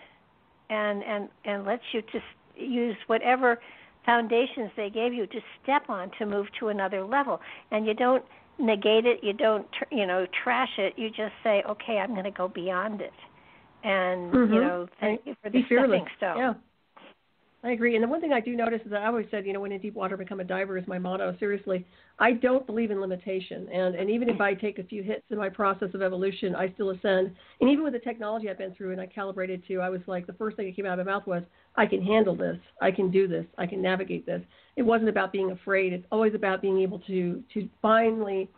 and lets you to use whatever foundations they gave you to step on to move to another level. And you don't negate it. You don't, trash it. You just say, okay, I'm going to go beyond it. And, thank you for the stepping stone. Yeah. I agree. And the one thing I do notice is that I always said, when in deep water, become a diver is my motto. Seriously, I don't believe in limitation. And even if I take a few hits in my process of evolution, I still ascend. And even with the technology I've been through and I calibrated to, I was like, the first thing that came out of my mouth was, I can handle this. I can do this. I can navigate this. It wasn't about being afraid. It's always about being able to finally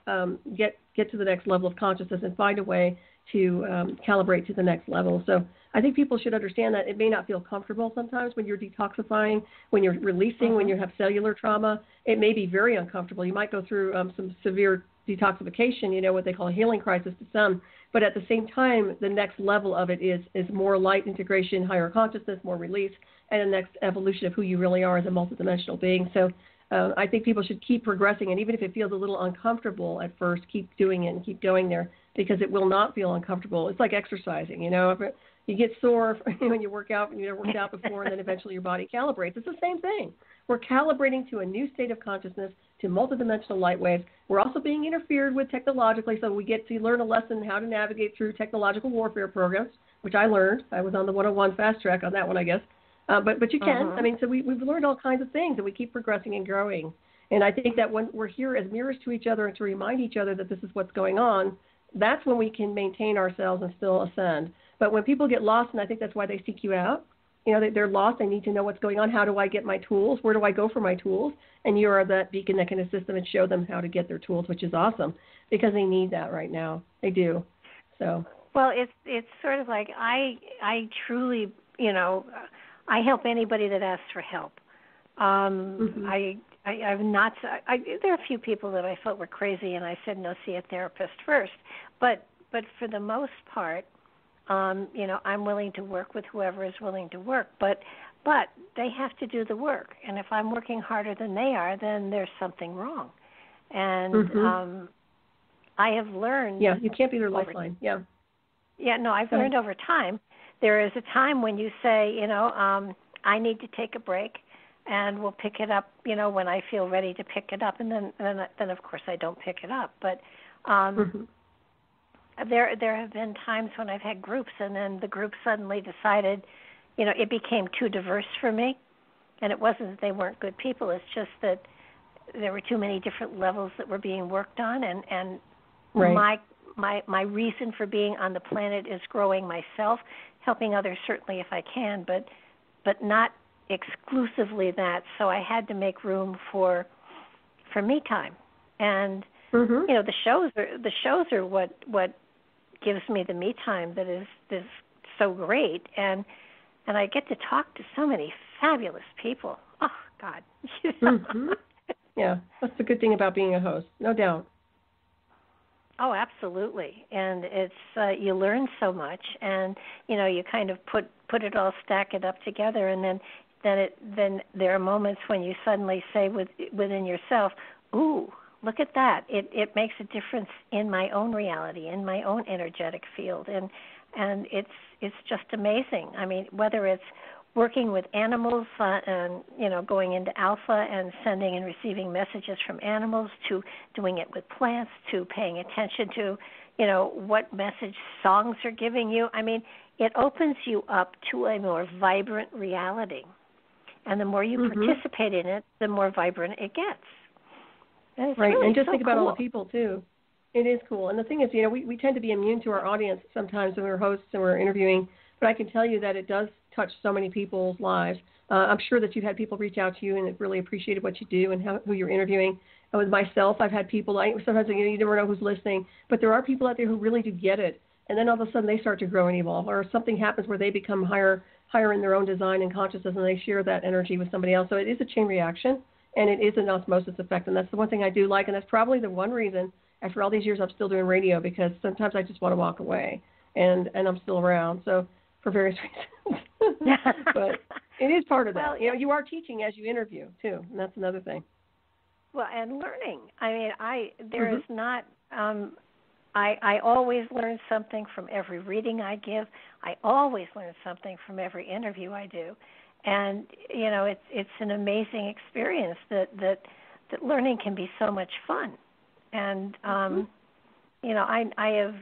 get to the next level of consciousness and find a way to calibrate to the next level. So I think people should understand that it may not feel comfortable sometimes when you're detoxifying, when you're releasing, when you have cellular trauma. It may be very uncomfortable. You might go through some severe detoxification, what they call a healing crisis to some. But at the same time, the next level of it is more light integration, higher consciousness, more release, and the next evolution of who you really are as a multidimensional being. So I think people should keep progressing, and even if it feels a little uncomfortable at first, keep doing it and keep going there, because it will not feel uncomfortable. It's like exercising, if you get sore when you work out and you've never worked out before, and then eventually your body calibrates. It's the same thing. We're calibrating to a new state of consciousness, to multidimensional light waves. We're also being interfered with technologically, so we get to learn a lesson how to navigate through technological warfare programs, which I learned. I was on the 101 fast track on that one, I guess. But you can. So we've learned all kinds of things, and we keep progressing and growing. And I think that when we're here as mirrors to each other and to remind each other that this is what's going on, that's when we can maintain ourselves and still ascend. But when people get lost, and I think that's why they seek you out, they're lost. They need to know what's going on. How do I get my tools? Where do I go for my tools? And you are that beacon that can assist them and show them how to get their tools, which is awesome, because they need that right now. They do. So. Well, it's sort of like I truly, I help anybody that asks for help. I've not. There are a few people that I thought were crazy, and I said, no, see a therapist first. But for the most part, I'm willing to work with whoever is willing to work. But they have to do the work. And if I'm working harder than they are, then there's something wrong. And I have learned. Yeah, you can't be their lifeline. Yeah. Yeah, no, I've learned over time. There is a time when you say, I need to take a break, and we'll pick it up, when I feel ready to pick it up, and then of course I don't pick it up. But there have been times when I've had groups, and then the group suddenly decided, it became too diverse for me, and it wasn't that they weren't good people. It's just that there were too many different levels that were being worked on, and right. My reason for being on the planet is growing myself, helping others certainly if I can, but not exclusively that. So I had to make room for me time, and the shows are what gives me the me time that is so great, and I get to talk to so many fabulous people. Oh God. Yeah, that's the good thing about being a host, no doubt. Oh, absolutely. And it's you learn so much, and you kind of put it all, stack it up together, and then there are moments when you suddenly say within yourself, "Ooh, look at that! It makes a difference in my own reality, in my own energetic field," and it's just amazing. I mean, whether it's working with animals and going into alpha and sending and receiving messages from animals, to doing it with plants, to paying attention to what message songs are giving you. I mean, it opens you up to a more vibrant reality, and the more you participate in it, the more vibrant it gets. And it's right. really And just so think about cool. all the people too. It is cool. And the thing is, we tend to be immune to our audience sometimes when we're hosts and we're interviewing, but I can tell you that it does touch so many people's lives. I'm sure that you've had people reach out to you and have really appreciated what you do and who you're interviewing. And with myself, I've had people, sometimes you never know who's listening, but there are people out there who really do get it. And then all of a sudden they start to grow and evolve, or something happens where they become higher in their own design and consciousness, and they share that energy with somebody else. So it is a chain reaction, and it is an osmosis effect. And that's the one thing I do like, and that's probably the one reason after all these years I'm still doing radio, because sometimes I just want to walk away, and I'm still around. So for various reasons. But it is part of that. Well, you are teaching as you interview, too, and that's another thing. Well, and learning. I mean, there is not, I always learn something from every reading I give. I always learn something from every interview I do. And, it's an amazing experience that learning can be so much fun. And I have.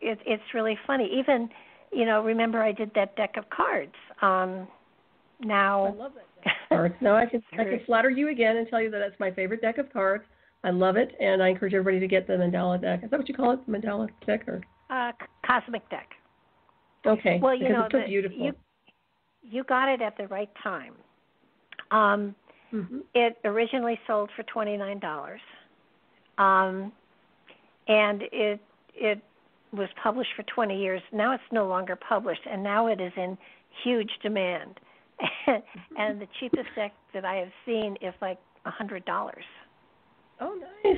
It's really funny. Even, remember I did that deck of cards. Now. I love that deck of cards. Now I can flatter you again and tell you that that's my favorite deck of cards. I love it, and I encourage everybody to get the mandala deck. Is that what you call it, the mandala deck, or? Cosmic deck. Okay. Well, it's so beautiful. You got it at the right time. It originally sold for $29, and it was published for 20 years. Now it's no longer published, and now it is in huge demand. And the cheapest deck that I have seen is like $100. Oh, nice.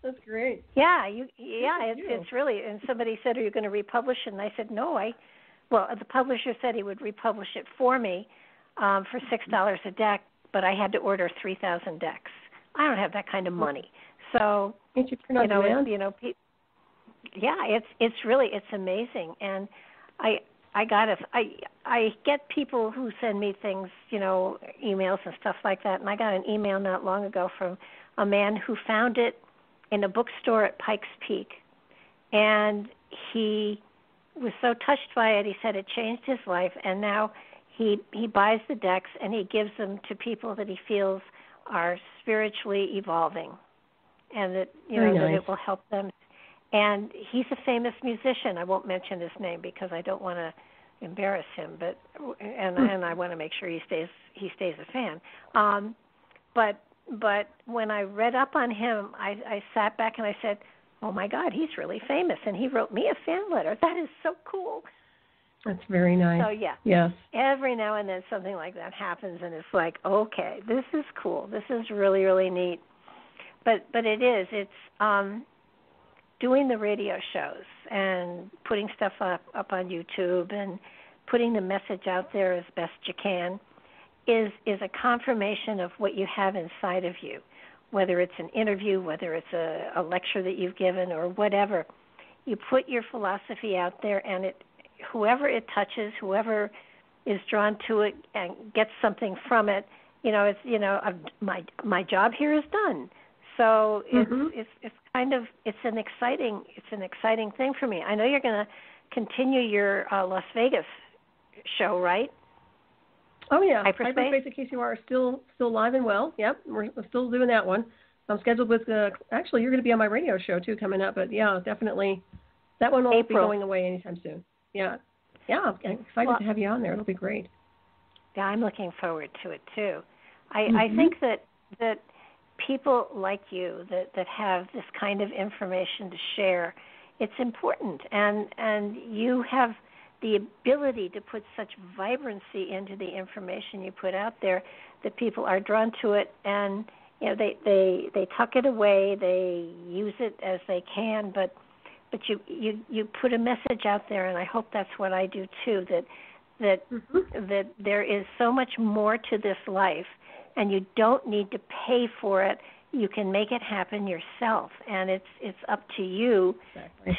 That's great. Yeah, it's really. And somebody said, "Are you going to republish it?" And I said, "No, the publisher said he would republish it for me for $6 a deck, but I had to order 3,000 decks. I don't have that kind of money." So it's amazing. And I get people who send me things, emails and stuff like that. And I got an email not long ago from a man who found it in a bookstore at Pikes Peak, and he was so touched by it. He said it changed his life, and now he buys the decks and he gives them to people that he feels are spiritually evolving, and that that it will help them. And he's a famous musician. I won't mention his name because I don't want to embarrass him, but I want to make sure he stays a fan. But when I read up on him, I sat back and I said, "Oh my God, he's really famous," and he wrote me a fan letter. That is so cool. That's very nice. So yes. Every now and then something like that happens, and it's like, okay, this is cool. This is really, really neat. But it's doing the radio shows and putting stuff up on YouTube and putting the message out there as best you can is a confirmation of what you have inside of you, whether it's an interview, whether it's a lecture that you've given or whatever. You put your philosophy out there, and whoever it touches, whoever is drawn to it and gets something from it, my job here is done. So it's an exciting thing for me. I know you're going to continue your Las Vegas show, right? Oh yeah, Hyperspace at KCUR are still live and well. Yep, we're still doing that one. I'm scheduled with actually you're going to be on my radio show too coming up, but yeah, definitely that one won't be going away anytime soon. Yeah, I'm excited to have you on there. It'll be great. Yeah, I'm looking forward to it too. I think that people like you that have this kind of information to share, it's important, and you have the ability to put such vibrancy into the information you put out there that people are drawn to it, and they tuck it away, they use it as they can, but you put a message out there, and I hope that's what I do too, that there is so much more to this life, and you don't need to pay for it. You can make it happen yourself, and it's up to you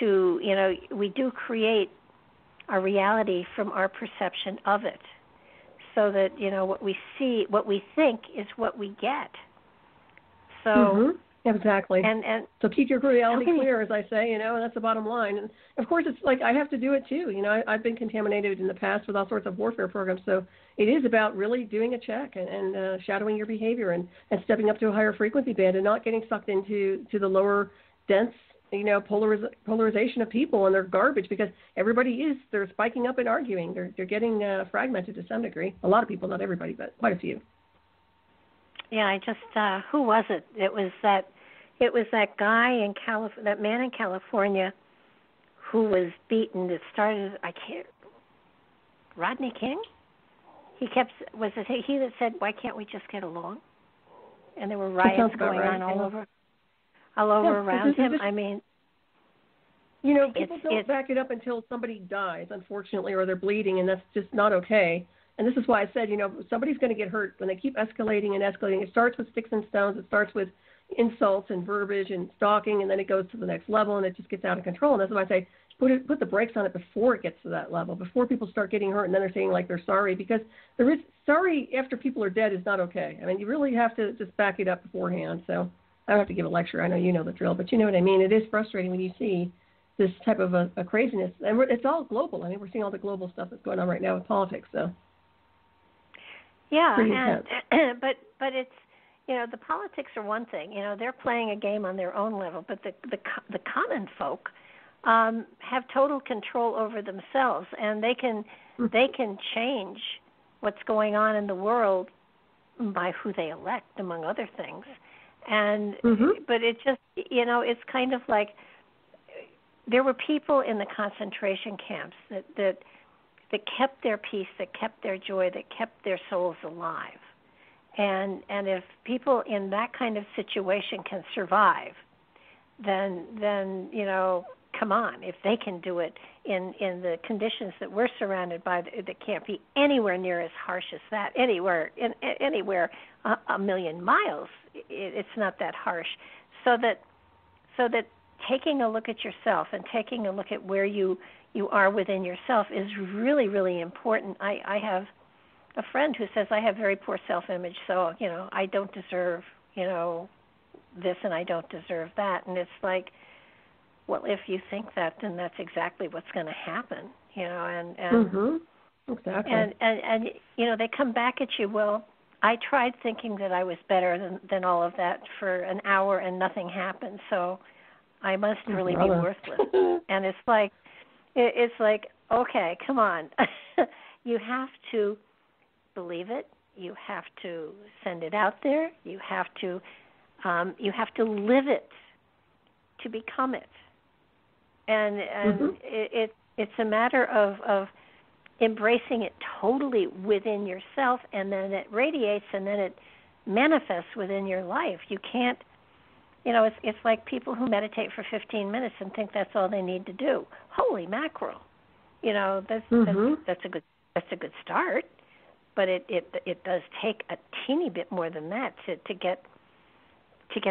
to we do create our reality from our perception of it, so that what we see, what we think is what we get. So exactly. And so keep your reality clear, as I say, and that's the bottom line. And of course, it's like I have to do it too. I've been contaminated in the past with all sorts of warfare programs, so it is about really doing a check and shadowing your behavior and stepping up to a higher frequency band and not getting sucked into the lower dense polarization of people and their garbage, because they're spiking up and arguing. They're getting fragmented to some degree. A lot of people, not everybody, but quite a few. Yeah, I just who was it? It was that guy in that man in California who was beaten. It started. Rodney King. Was it he that said, "Why can't we just get along?" And there were riots going on all over around him. I mean, people don't back it up until somebody dies, unfortunately, or they're bleeding, and that's just not okay. And this is why I said, somebody's going to get hurt when they keep escalating and escalating. It starts with sticks and stones. It starts with insults and verbiage and stalking, and then it goes to the next level, and it just gets out of control. And that's why I say put the brakes on it before it gets to that level, before people start getting hurt, and then they're saying like they're sorry, because sorry after people are dead is not okay. I mean, you really have to just back it up beforehand. So I don't have to give a lecture. I know you know the drill, but you know what I mean. It is frustrating when you see this type of a craziness, and it's all global. I mean, we're seeing all the global stuff that's going on right now with politics. So yeah, but it's, you know, the politics are one thing. You know, they're playing a game on their own level, but the common folk have total control over themselves, and they can change what's going on in the world by who they elect, among other things. And but it just, you know, it's kind of like there were people in the concentration camps that kept their peace, that kept their joy, that kept their souls alive. And if people in that kind of situation can survive, then you know, come on, if they can do it in the conditions that we're surrounded by, that can't be anywhere near as harsh as that, anywhere a million miles, it's not that harsh. So that taking a look at yourself and taking a look at where you are within yourself is really, really important. I have a friend who says, I have very poor self-image, so, you know, I don't deserve, you know, this and I don't deserve that. And it's like, well, if you think that, then that's exactly what's going to happen, you know, and exactly. And you know, they come back at you, well, I tried thinking that I was better than all of that for an hour and nothing happened, so I must really be worthless. And it's like, okay, come on. You have to believe it. You have to send it out there. You have to live it to become it. And it's a matter of embracing it totally within yourself, and then it radiates, and then it manifests within your life. You can't, you know, it's like people who meditate for 15 minutes and think that's all they need to do. Holy mackerel, you know, that's a good start, but it does take a teeny bit more than that to get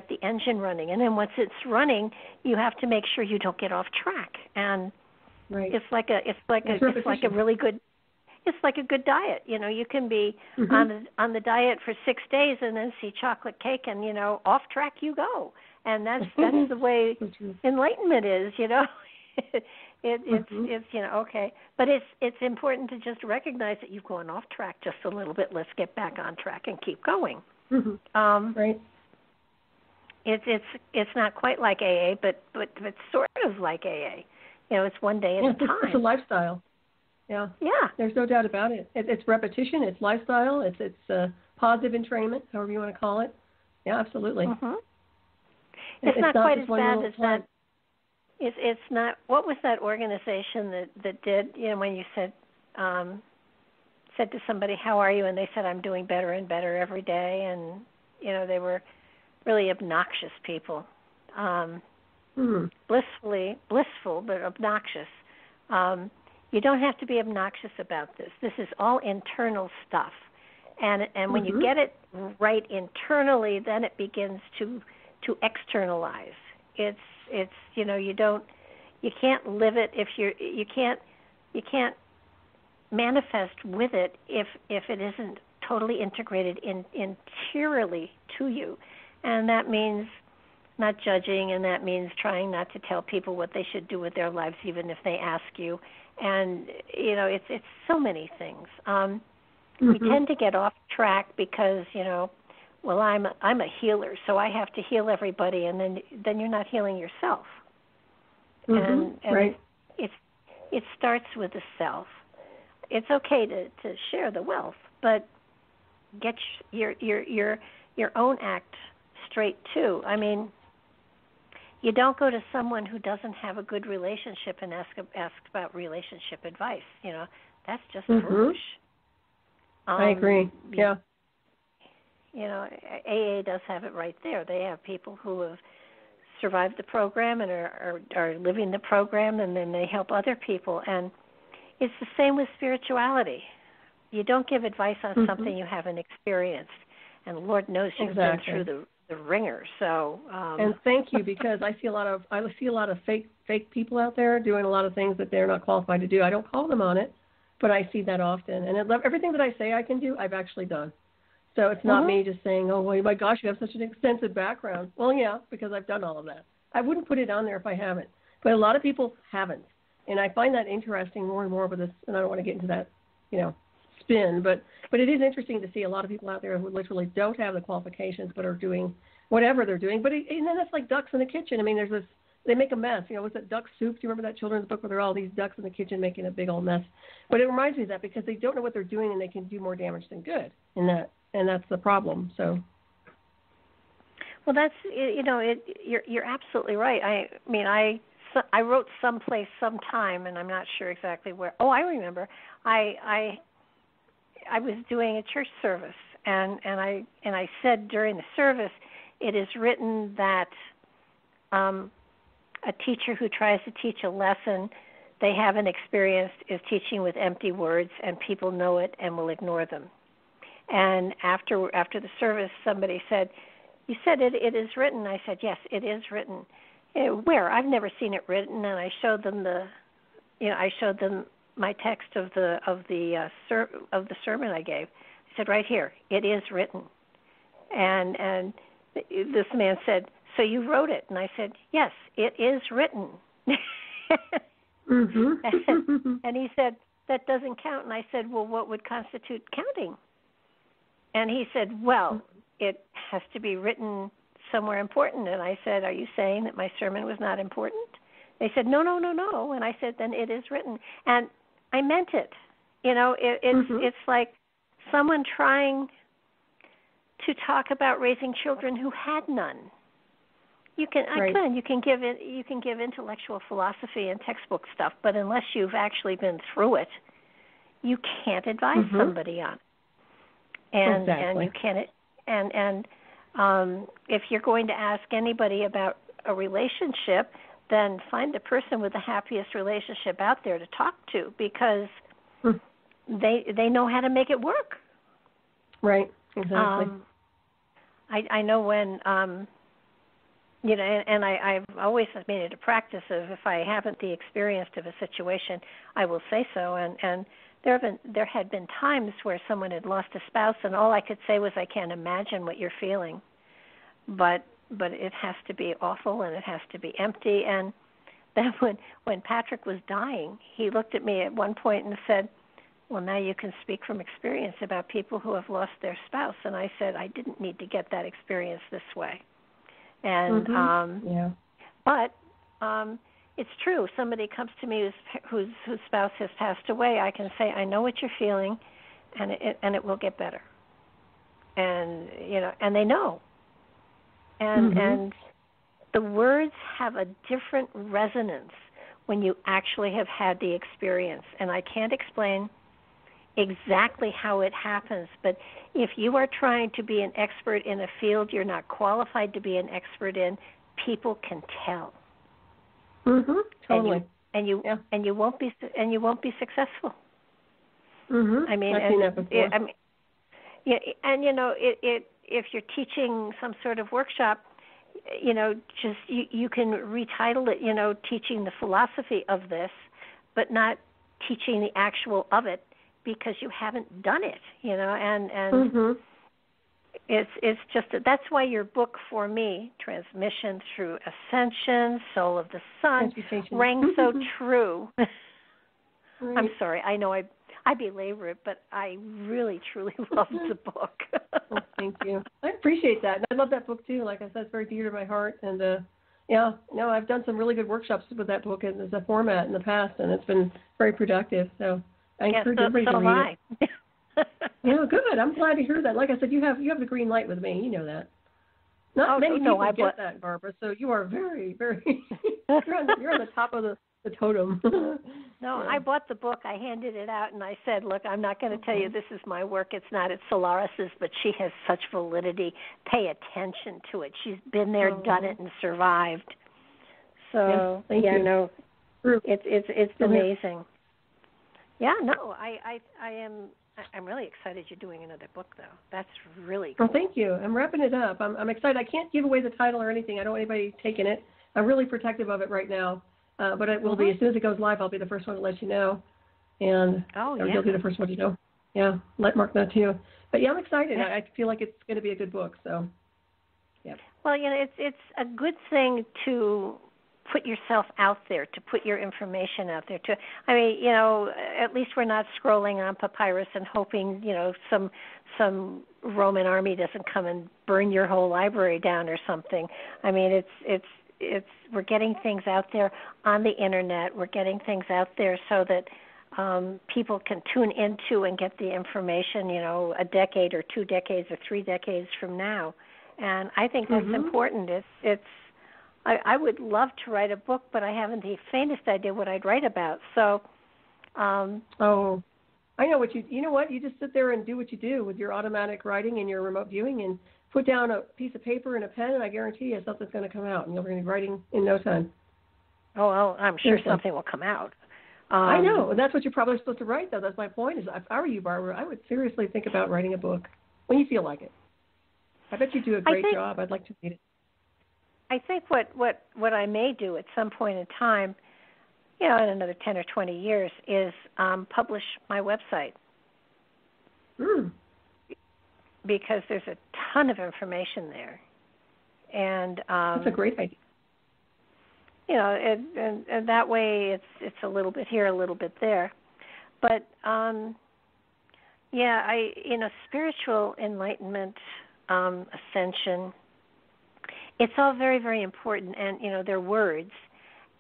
the engine running. And then once it's running, you have to make sure you don't get off track. And it's like a really good, it's like a good diet. You know, you can be on the diet for 6 days and then see chocolate cake, and, you know, off track you go. And that's the way enlightenment is, you know. It's you know, okay, but it's important to just recognize that you've gone off track just a little bit. Let's get back on track and keep going. Right. It's not quite like AA, but sort of like AA. You know, it's one day at a time. It's a lifestyle. Yeah. Yeah. There's no doubt about it. It's repetition. It's lifestyle. It's positive entrainment, however you want to call it. Yeah, absolutely. It's not quite as bad as that. It's not. What was that organization that did? You know, when you said to somebody, "How are you?" and they said, "I'm doing better and better every day," and you know, they were really obnoxious people. Blissful, but obnoxious. You don't have to be obnoxious about this. This is all internal stuff, and when you get it right internally, then it begins to externalize. It's you know, you can't live it if you can't manifest with it if it isn't totally integrated interiorly to you. And that means not judging, and that means trying not to tell people what they should do with their lives, even if they ask you. And, you know, it's so many things. We tend to get off track because, you know, well, I'm a healer, so I have to heal everybody, and then you're not healing yourself. And right. It starts with the self. It's okay to share the wealth, but get your own act straight too. I mean, you don't go to someone who doesn't have a good relationship and ask about relationship advice. You know, that's just foolish. I agree. Yeah. You know, AA does have it right there. They have people who have survived the program and are living the program, and then they help other people. And it's the same with spirituality. You don't give advice on something you haven't experienced. And Lord knows you've been through the ringer. So and thank you, because I see a lot of fake people out there doing a lot of things that they're not qualified to do. I don't call them on it, but I see that often. And everything that I say I can do, I've actually done. So it's not me just saying, oh, well, my gosh, you have such an extensive background. Well, yeah, because I've done all of that. I wouldn't put it on there if I haven't. But a lot of people haven't. And I find that interesting more and more with this, and I don't want to get into that, spin, but it is interesting to see a lot of people out there who literally don't have the qualifications but are doing whatever they're doing. And then it's like ducks in the kitchen. I mean, there's this, they make a mess. What's that, Duck Soup? Do you remember that children's book where there are all these ducks in the kitchen making a big old mess? But it reminds me of that because they don't know what they're doing and they can do more damage than good in that, and that's the problem. So. Well, that's, you're absolutely right. I wrote someplace sometime, and I'm not sure exactly where. Oh, I remember. I was doing a church service, and I said during the service, it is written that a teacher who tries to teach a lesson they haven't experienced is teaching with empty words, and people know it and will ignore them. And after the service, somebody said, "You said it is written." I said, "Yes, it is written." Where? I've never seen it written, and I showed them my text of the sermon I gave. I said, right here, it is written. And this man said, "So you wrote it?" And I said, "Yes, it is written." And he said, "That doesn't count." And I said, "Well, what would constitute counting?" And he said, "Well, it has to be written somewhere important." And I said, "Are you saying that my sermon was not important?" They said, No. And I said, "Then it is written." And I meant it. It's like someone trying to talk about raising children who had none. You can give intellectual philosophy and textbook stuff, but unless you've actually been through it, you can't advise somebody on it. And you can't. And if you're going to ask anybody about a relationship, then find the person with the happiest relationship out there to talk to, because they know how to make it work. Right. Exactly. I know when and I've always made it a practice of, if I haven't the experience of a situation, I will say so. And there had been times where someone had lost a spouse, and all I could say was, "I can't imagine what you're feeling," but it has to be awful and it has to be empty. And then when Patrick was dying, he looked at me at one point and said, "Well, now you can speak from experience about people who have lost their spouse." And I said, "I didn't need to get that experience this way." And but it's true. Somebody comes to me whose spouse has passed away, I can say, "I know what you're feeling, and it will get better." And and they know. And the words have a different resonance when you actually have had the experience. And I can't explain exactly how it happens, but if you are trying to be an expert in a field you're not qualified to be an expert in, people can tell. Totally. And you won't be successful. I mean, I've seen that before. If you're teaching some sort of workshop, just you can retitle it, teaching the philosophy of this, but not teaching the actual of it, because you haven't done it, and it's just that's why your book, for me, Transmission Through Ascension, Soul of the Sun, rang so true. Right. I'm sorry, I know I belabor it, but I really, truly loved the book. Well, thank you. I appreciate that. And I love that book, too. Like I said, it's very dear to my heart. And, I've done some really good workshops with that book as a format in the past, and it's been very productive. So I encourage everybody to read it. Yeah, good. I'm glad to hear that. Like I said, you have the green light with me. You know that. Not many people get that, Barbara. So you are very, very. you're on the top of the totem. No, I bought the book. I handed it out, and I said, "Look, I'm not going to tell you this is my work. It's not. It's Solaris's, but she has such validity. Pay attention to it. She's been there, done it, and survived." So it's amazing. Yeah, no, I'm really excited you're doing another book, though. That's really cool. Well, thank you. I'm wrapping it up. I'm excited. I can't give away the title or anything. I don't want anybody taking it. I'm really protective of it right now. But it will be, as soon as it goes live, I'll be the first one to let you know. And you'll be the first one to know. Yeah, let Mark know too. But yeah, I'm excited. I feel like it's going to be a good book. So, yeah. Well, it's a good thing to put yourself out there, to put your information out there. At least we're not scrolling on papyrus and hoping, some Roman army doesn't come and burn your whole library down or something. I mean, it's we're getting things out there on the internet. We're getting things out there so that people can tune into and get the information, a decade or 2 decades or 3 decades from now. And I think that's important. I would love to write a book, but I haven't the faintest idea what I'd write about. So, I know what you know what? You just sit there and do what you do with your automatic writing and your remote viewing and put down a piece of paper and a pen, and I guarantee you something's going to come out, and you're going to be writing in no time. Oh, well, I'm sure something will come out. I know, and that's what you're probably supposed to write, though. That's my point. Is if I were you, Barbara, I would seriously think about writing a book when you feel like it. I bet you do a great job. I'd like to read it. I think what I may do at some point in time, in another 10 or 20 years, is publish my website. Because there's a ton of information there. And that's a great idea. And that way it's a little bit here, a little bit there. But, spiritual enlightenment, ascension, it's all very, very important. And, they're words.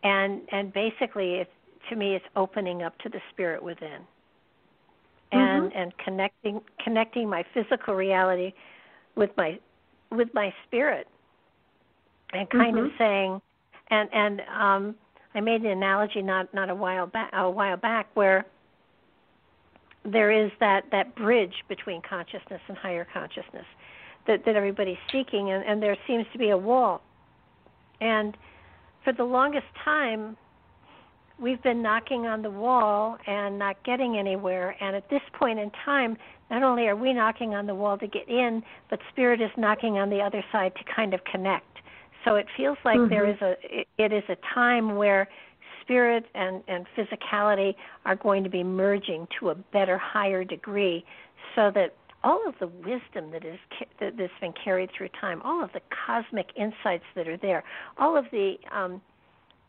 And basically, to me, it's opening up to the spirit within. And connecting my physical reality with my spirit. And kind of saying... And I made an analogy not a while back where there is that bridge between consciousness and higher consciousness that everybody's seeking, and there seems to be a wall. And for the longest time, we've been knocking on the wall and not getting anywhere. And at this point in time, not only are we knocking on the wall to get in, but Spirit is knocking on the other side to kind of connect. So it feels like it is a time where spirit and physicality are going to be merging to a better, higher degree, so that all of the wisdom that's been carried through time, all of the cosmic insights that are there, all of the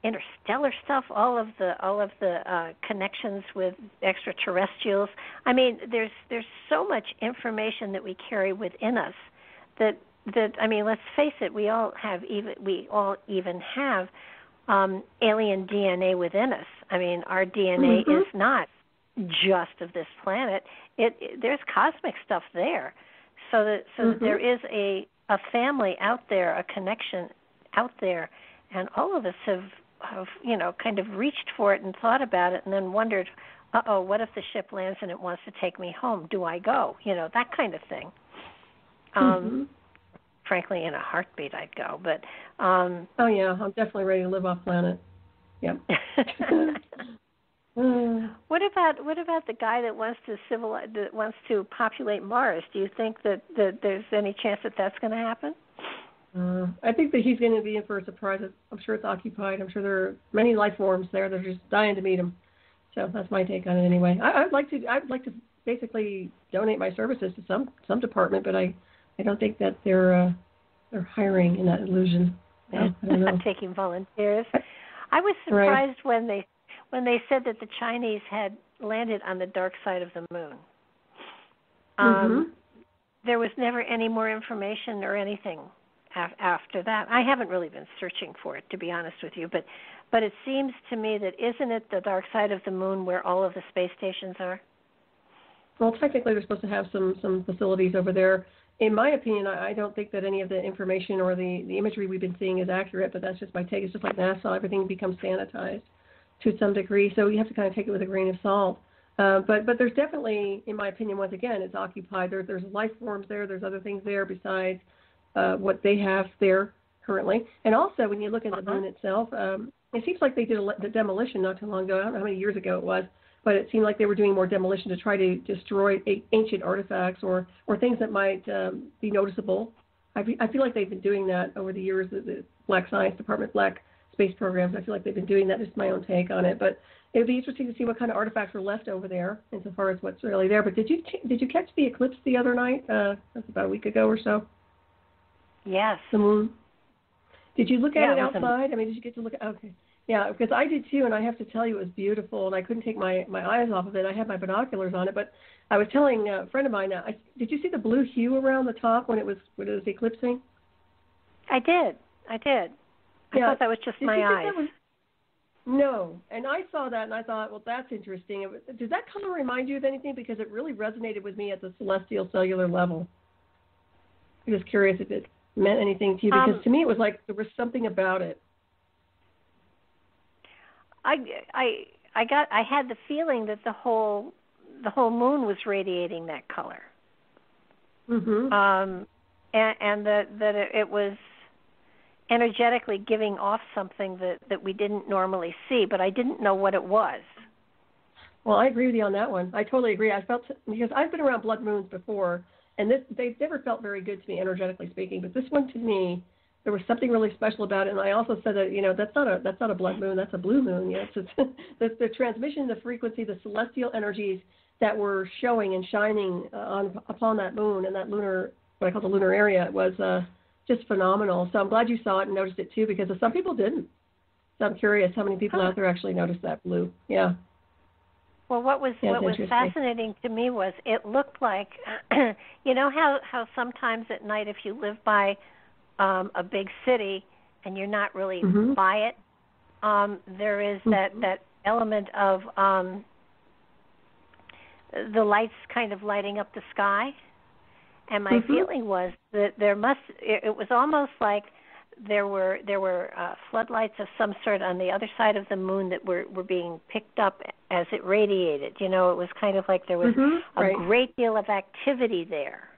interstellar stuff, all of the connections with extraterrestrials. I mean, there's so much information that we carry within us that let's face it, we all even have alien DNA within us. I mean, our DNA is not just of this planet. There's cosmic stuff there, so that there is a family out there, a connection out there, and all of us have kind of reached for it and thought about it, and then wondered, what if the ship lands and it wants to take me home? Do I go? That kind of thing. Frankly, in a heartbeat, I'd go. But I'm definitely ready to live off planet. Yeah. What about the guy that wants to populate Mars? Do you think that there's any chance that that's going to happen? I think that he's going to be in for a surprise. I'm sure it's occupied. I'm sure there are many life forms there that are just dying to meet him. So that's my take on it anyway. I'd like to basically donate my services to some department, but I don't think that they're hiring in that illusion. I don't know. Taking volunteers. I was surprised when they said that the Chinese had landed on the dark side of the moon. There was never any more information or anything after that. I haven't really been searching for it, to be honest with you, but it seems to me that isn't it the dark side of the moon where all of the space stations are? Well, technically, they're supposed to have some facilities over there. In my opinion, I don't think that any of the information or the imagery we've been seeing is accurate, but that's just my take. It's just like NASA. Everything becomes sanitized to some degree, so you have to kind of take it with a grain of salt. But there's definitely, in my opinion, once again, it's occupied. There's life forms there. There's other things there besides what they have there currently. And also, when you look at the moon itself, it seems like they did the demolition not too long ago. I don't know how many years ago it was, but it seemed like they were doing more demolition to try to destroy ancient artifacts or things that might be noticeable. I feel like they've been doing that over the years, the Black Science Department, Black Space Programs. I feel like they've been doing that. Just my own take on it. But it would be interesting to see what kind of artifacts were left over there, insofar as what's really there. But did you catch the eclipse the other night? That's about a week ago or so. Yes. The moon. Did you look at it outside? I mean, did you get to look at? Okay. Yeah, because I did too, and I have to tell you, it was beautiful, and I couldn't take my eyes off of it. I had my binoculars on it, but I was telling a friend of mine, did you see the blue hue around the top when it was eclipsing? I did. I thought that was just my eyes. No, and I saw that, and I thought, well, that's interesting. Does that color remind you of anything? Because it really resonated with me at the celestial cellular level. I'm just curious if it meant anything to you, because to me it was like there was something about it. I had the feeling that the whole moon was radiating that color. Mm-hmm. And that it was energetically giving off something that we didn't normally see, but I didn't know what it was. Well, I agree with you on that one. I totally agree. I felt, because I've been around blood moons before, and they've never felt very good to me, energetically speaking. But this one, to me, there was something really special about it. And I also said that, that's not a blood moon, that's a blue moon. Yes, it's the transmission, the frequency, the celestial energies that were showing and shining upon that moon and that lunar, what I call the lunar area, was just phenomenal. So I'm glad you saw it and noticed it too, because some people didn't. So I'm curious how many people out there actually noticed that blue. Yeah. Well, what was fascinating to me was it looked like, you know how sometimes at night if you live by a big city and you're not really by it, there is that element of the lights kind of lighting up the sky. And my feeling was that it was almost like there were floodlights of some sort on the other side of the moon that were being picked up as it radiated. It was kind of like there was a great deal of activity there.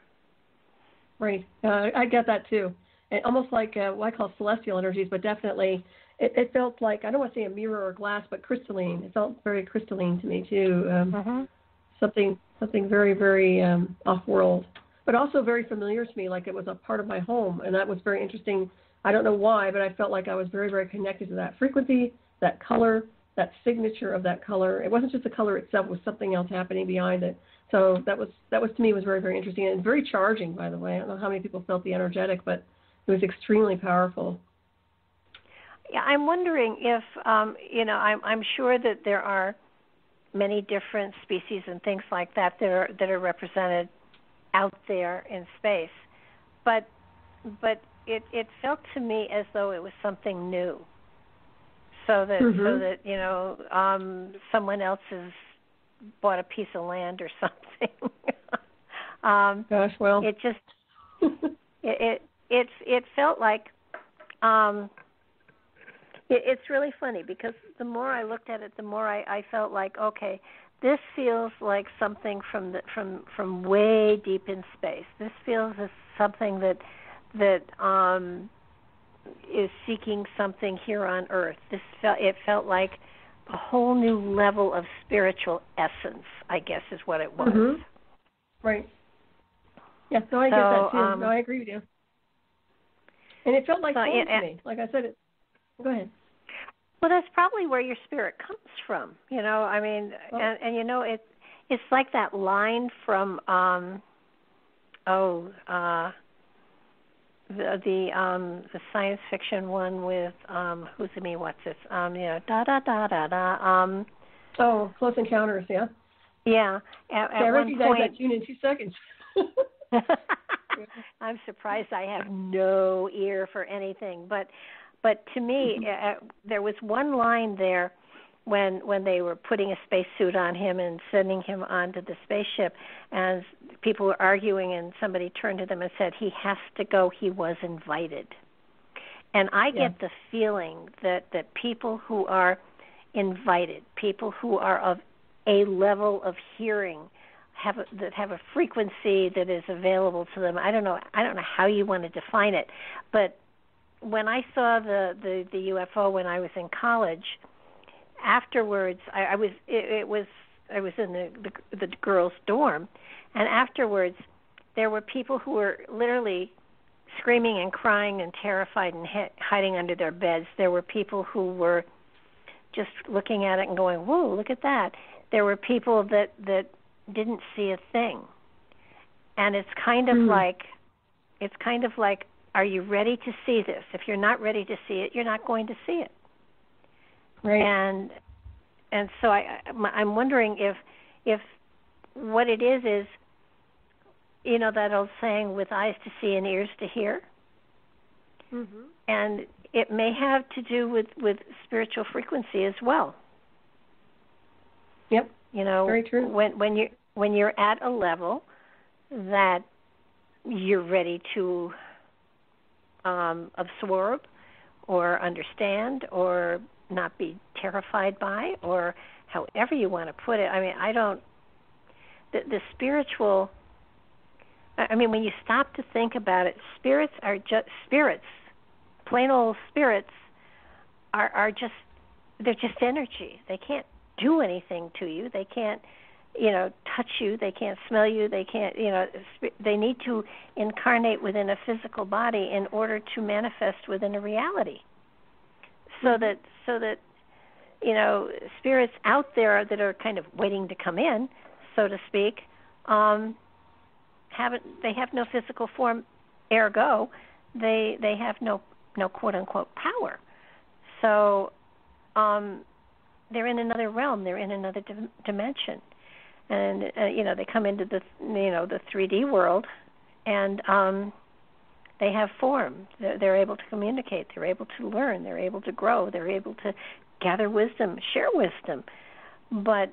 Right. I get that too. And almost like what I call celestial energies, but definitely it felt like, I don't want to say a mirror or glass, but crystalline. It felt very crystalline to me too. Something very, very off-world, but also very familiar to me, like it was a part of my home. And that was very interesting. I don't know why, but I felt like I was very, very connected to that frequency, that color, that signature of that color. It wasn't just the color itself, it was something else happening behind it. So that was to me was very, very interesting and very charging, by the way. I don't know how many people felt the energetic, but it was extremely powerful. Yeah, I'm wondering if, I'm sure that there are many different species and things like that that are represented out there in space, but it felt to me as though it was something new. So that someone else has bought a piece of land or something. Gosh, well, it just it felt like it's really funny, because the more I looked at it, the more I felt like, okay, this feels like something from way deep in space. This feels as something that is seeking something here on Earth. It felt like a whole new level of spiritual essence, I guess is what it was. Right. Yeah, no, I get that too. No, I agree with you. And it felt like home to me. Like I said, go ahead. Well, that's probably where your spirit comes from. I mean, it's like that line from the science fiction one with who's it me? What's this? Da da da da da. Close Encounters, yeah. Yeah. At one point, that tune in 2 seconds. I'm surprised I have no ear for anything, but to me, there was one line there when they were putting a spacesuit on him and sending him onto the spaceship, and people were arguing, and somebody turned to them and said, "He has to go. He was invited." And I get the feeling that people who are invited, people who are of a level of hearing, have a frequency that is available to them. I don't know how you want to define it, but when I saw the UFO when I was in college, afterwards I was in the girls' dorm, and afterwards there were people who were literally screaming and crying and terrified and hiding under their beds. There were people who were just looking at it and going, whoa, look at that. There were people that didn't see a thing. And it's kind of like, are you ready to see this? If you're not ready to see it, you're not going to see it. Right. And so I'm wondering if what it is, you know, that old saying, with eyes to see and ears to hear. Mm-hmm. And it may have to do with spiritual frequency as well. Yep. You know, very true. When you're at a level that you're ready to absorb or understand or not be terrified by, or however you want to put it. I mean, the spiritual, I mean, when you stop to think about it, spirits are just spirits. Plain old spirits are just, they're just energy. They can't do anything to you. They can't, you know, touch you. They can't smell you. They can't, you know, they need to incarnate within a physical body in order to manifest within a reality. So that, you know, spirits out there that are kind of waiting to come in, so to speak, they have no physical form, ergo, they have no quote unquote power. So they're in another realm. They're in another dimension, and you know, they come into the 3D world, and they have form. They're able to communicate. They're able to learn. They're able to grow. They're able to gather wisdom, share wisdom. But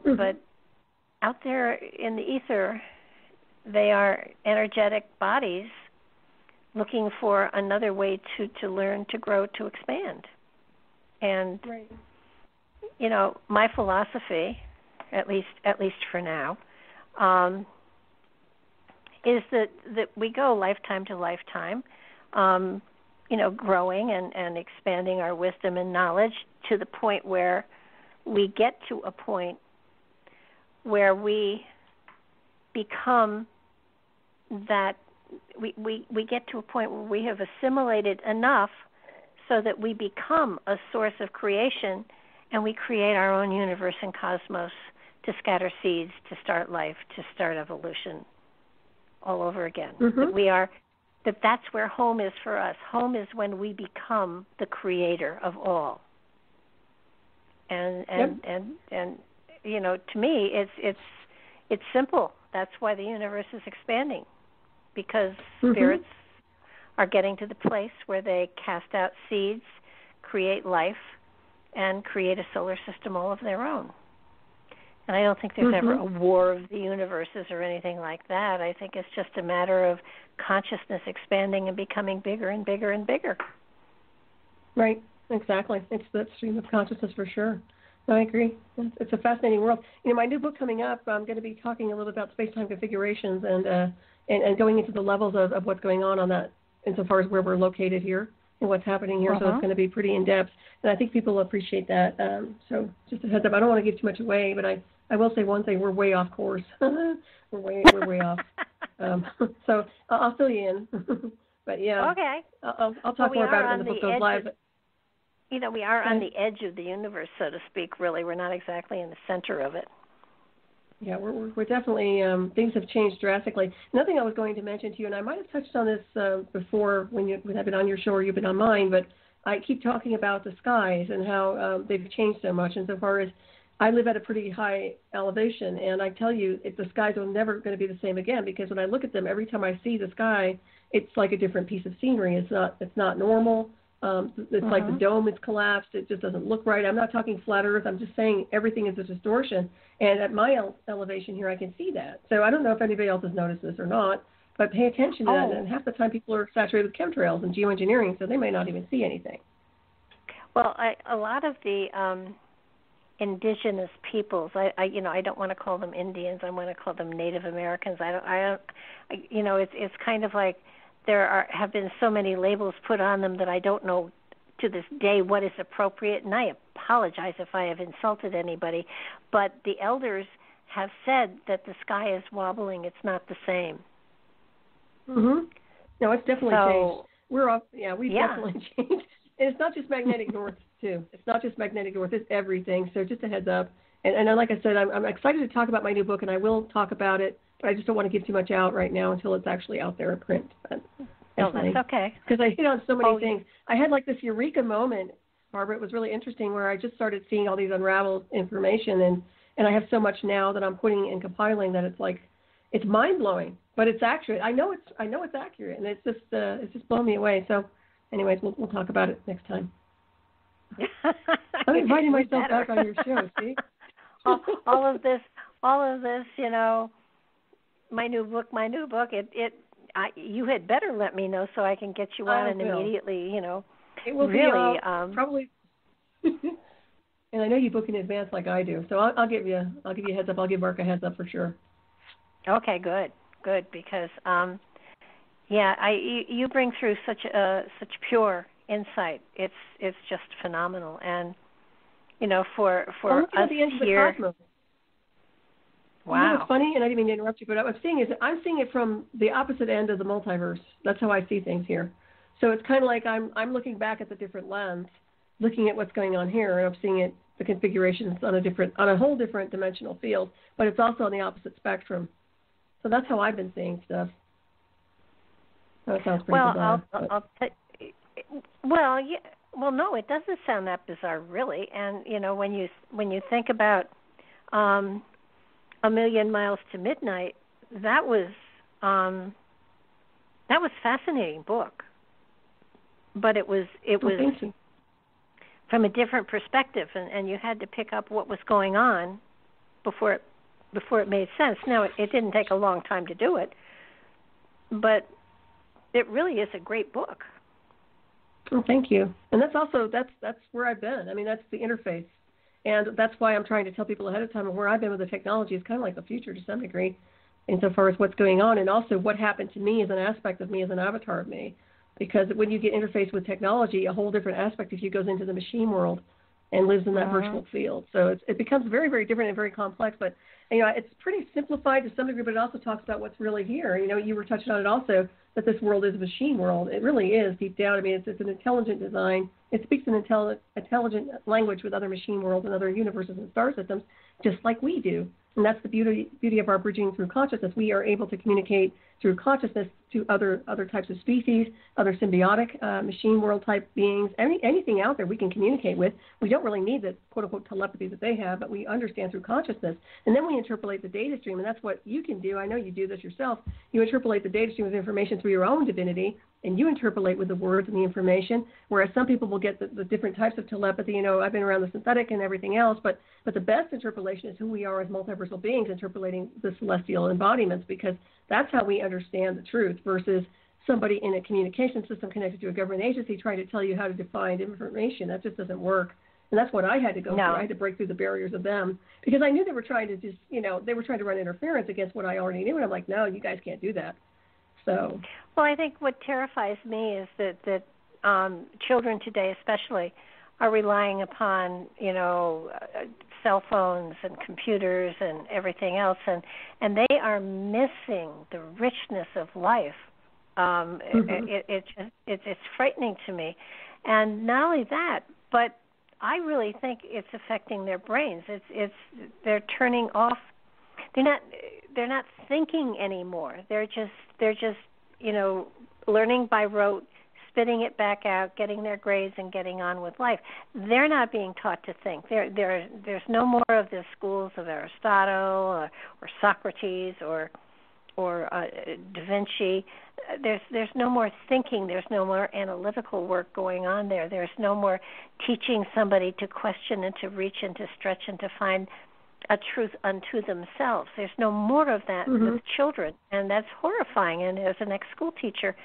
out there in the ether, they are energetic bodies looking for another way to learn, to grow, to expand. And right. You know, my philosophy, at least for now, is that we go lifetime to lifetime, you know, growing and expanding our wisdom and knowledge to the point where we get to a point where we become that, we get to a point where we have assimilated enough so that we become a source of creation, and we create our own universe and cosmos to scatter seeds, to start life, to start evolution all over again. Mm-hmm. That's where home is for us. Home is when we become the creator of all. And you know, to me, it's simple. That's why the universe is expanding, because spirits are getting to the place where they cast out seeds, create life, and create a solar system all of their own. And I don't think there's ever a war of the universes or anything like that. I think it's just a matter of consciousness expanding and becoming bigger and bigger and bigger. Right, exactly. It's that stream of consciousness for sure. I agree. It's a fascinating world. You know, my new book coming up, I'm going to be talking a little about space-time configurations and going into the levels of what's going on that, insofar as where we're located here and what's happening here. So it's going to be pretty in-depth, and I think people will appreciate that. So just a heads up. I don't want to give too much away, but I will say one thing: we're way off course. we're way off. So I'll fill you in. But yeah, okay. I'll talk more about it when the book goes live. You know, we are on the edge of the universe, so to speak. Really, we're not exactly in the center of it. Yeah, we're definitely, things have changed drastically. Another thing I was going to mention to you, and I might have touched on this before when I've been on your show or you've been on mine, but I keep talking about the skies and how they've changed so much. Insofar as I live at a pretty high elevation, and I tell you, the skies are never going to be the same again, because when I look at them, every time I see the sky, it's like a different piece of scenery. It's not normal. It's like the dome is collapsed. It just doesn't look right. I'm not talking flat Earth. I'm just saying everything is a distortion. And at my elevation here, I can see that. So I don't know if anybody else has noticed this or not, but pay attention to that. And half the time people are saturated with chemtrails and geoengineering, so they may not even see anything. Well, a lot of the indigenous peoples, I don't want to call them Indians. I want to call them Native Americans. It's kind of like have been so many labels put on them that I don't know to this day what is appropriate, and I apologize if I have insulted anybody, but the elders have said that the sky is wobbling. It's not the same. No, it's definitely changed. We're off. Yeah, we've definitely changed. it's not just magnetic north, too. It's not just magnetic north. It's everything. So just a heads up. And like I said, I'm excited to talk about my new book, and I will talk about it, but I just don't want to give too much out right now until it's actually out there in print. But no, that's okay. Because I hit on so many things. I had like this eureka moment, Barbara. It was really interesting where I just started seeing all these unraveled information, and I have so much now that I'm putting and compiling that it's like, it's mind-blowing, but it's accurate. I know it's accurate, and it's just blown me away. So anyways, we'll talk about it next time. I'm inviting myself back on your show, see? all of this, you know, my new book. You had better let me know so I can get you on and immediately, you know. It will really probably. And I know you book in advance like I do, so I'll give you a heads up. I'll give Mark a heads up for sure. Okay, good, because you bring through such pure insight. It's just phenomenal, and you know, for us here. Wow. You know what's funny, and I didn't mean to interrupt you, but what I'm seeing it from the opposite end of the multiverse. That's how I see things here. So it's kind of like I'm looking back at the different lens, looking at what's going on here, and I'm seeing it, the configurations on a whole different dimensional field, but it's also on the opposite spectrum. So that's how I've been seeing stuff. That sounds pretty bizarre. Well, no, it doesn't sound that bizarre, really. And you know, when you think about A Million Miles to Midnight, that was fascinating book. But it was from a different perspective, and you had to pick up what was going on before it made sense. Now, it didn't take a long time to do it, but it really is a great book. Oh, thank you. And that's where I've been. I mean, that's the interface. And that's why I'm trying to tell people ahead of time where I've been with the technology is kind of like the future to some degree, insofar as what's going on, and also what happened to me as an aspect of me, as an avatar of me. Because when you get interfaced with technology, a whole different aspect of you goes into the machine world and lives in that virtual field. So it becomes very, very different and very complex. But you know, it's pretty simplified to some degree, but it also talks about what's really here. You know, you were touching on it also, that this world is a machine world. It really is deep down. I mean, it's an intelligent design. It speaks an intelligent language with other machine worlds and other universes and star systems, just like we do. And that's the beauty of our bridging through consciousness. We are able to communicate through consciousness to other types of species, other symbiotic machine world type beings, anything out there we can communicate with. We don't really need the quote unquote telepathy that they have, but we understand through consciousness. And then we interpolate the data stream, and that's what you can do. I know you do this yourself. You interpolate the data stream of information through your own divinity, and you interpolate with the words and the information, whereas some people will get the different types of telepathy. You know, I've been around the synthetic and everything else, but the best interpolation is who we are as multiversal beings, interpolating the celestial embodiments, because that's how we understand the truth versus somebody in a communication system connected to a government agency trying to tell you how to define information. That just doesn't work. And that's what I had to go through. I had to break through the barriers of them because I knew they were trying to just, you know, they were trying to run interference against what I already knew. And I'm like, no, you guys can't do that. So. Well, I think what terrifies me is that children today especially are relying upon, you know, cell phones and computers and everything else, and they are missing the richness of life. It's frightening to me. And not only that, but I really think it's affecting their brains. They're turning off. They're not thinking anymore. They're just you know, learning by rote, spitting it back out, getting their grades, and getting on with life. They're not being taught to think. There's no more of the schools of Aristotle or Socrates or Da Vinci. There's no more thinking. There's no more analytical work going on there. There's no more teaching somebody to question and to reach and to stretch and to find a truth unto themselves. There's no more of that with children, and that's horrifying. And as an ex-school teacher,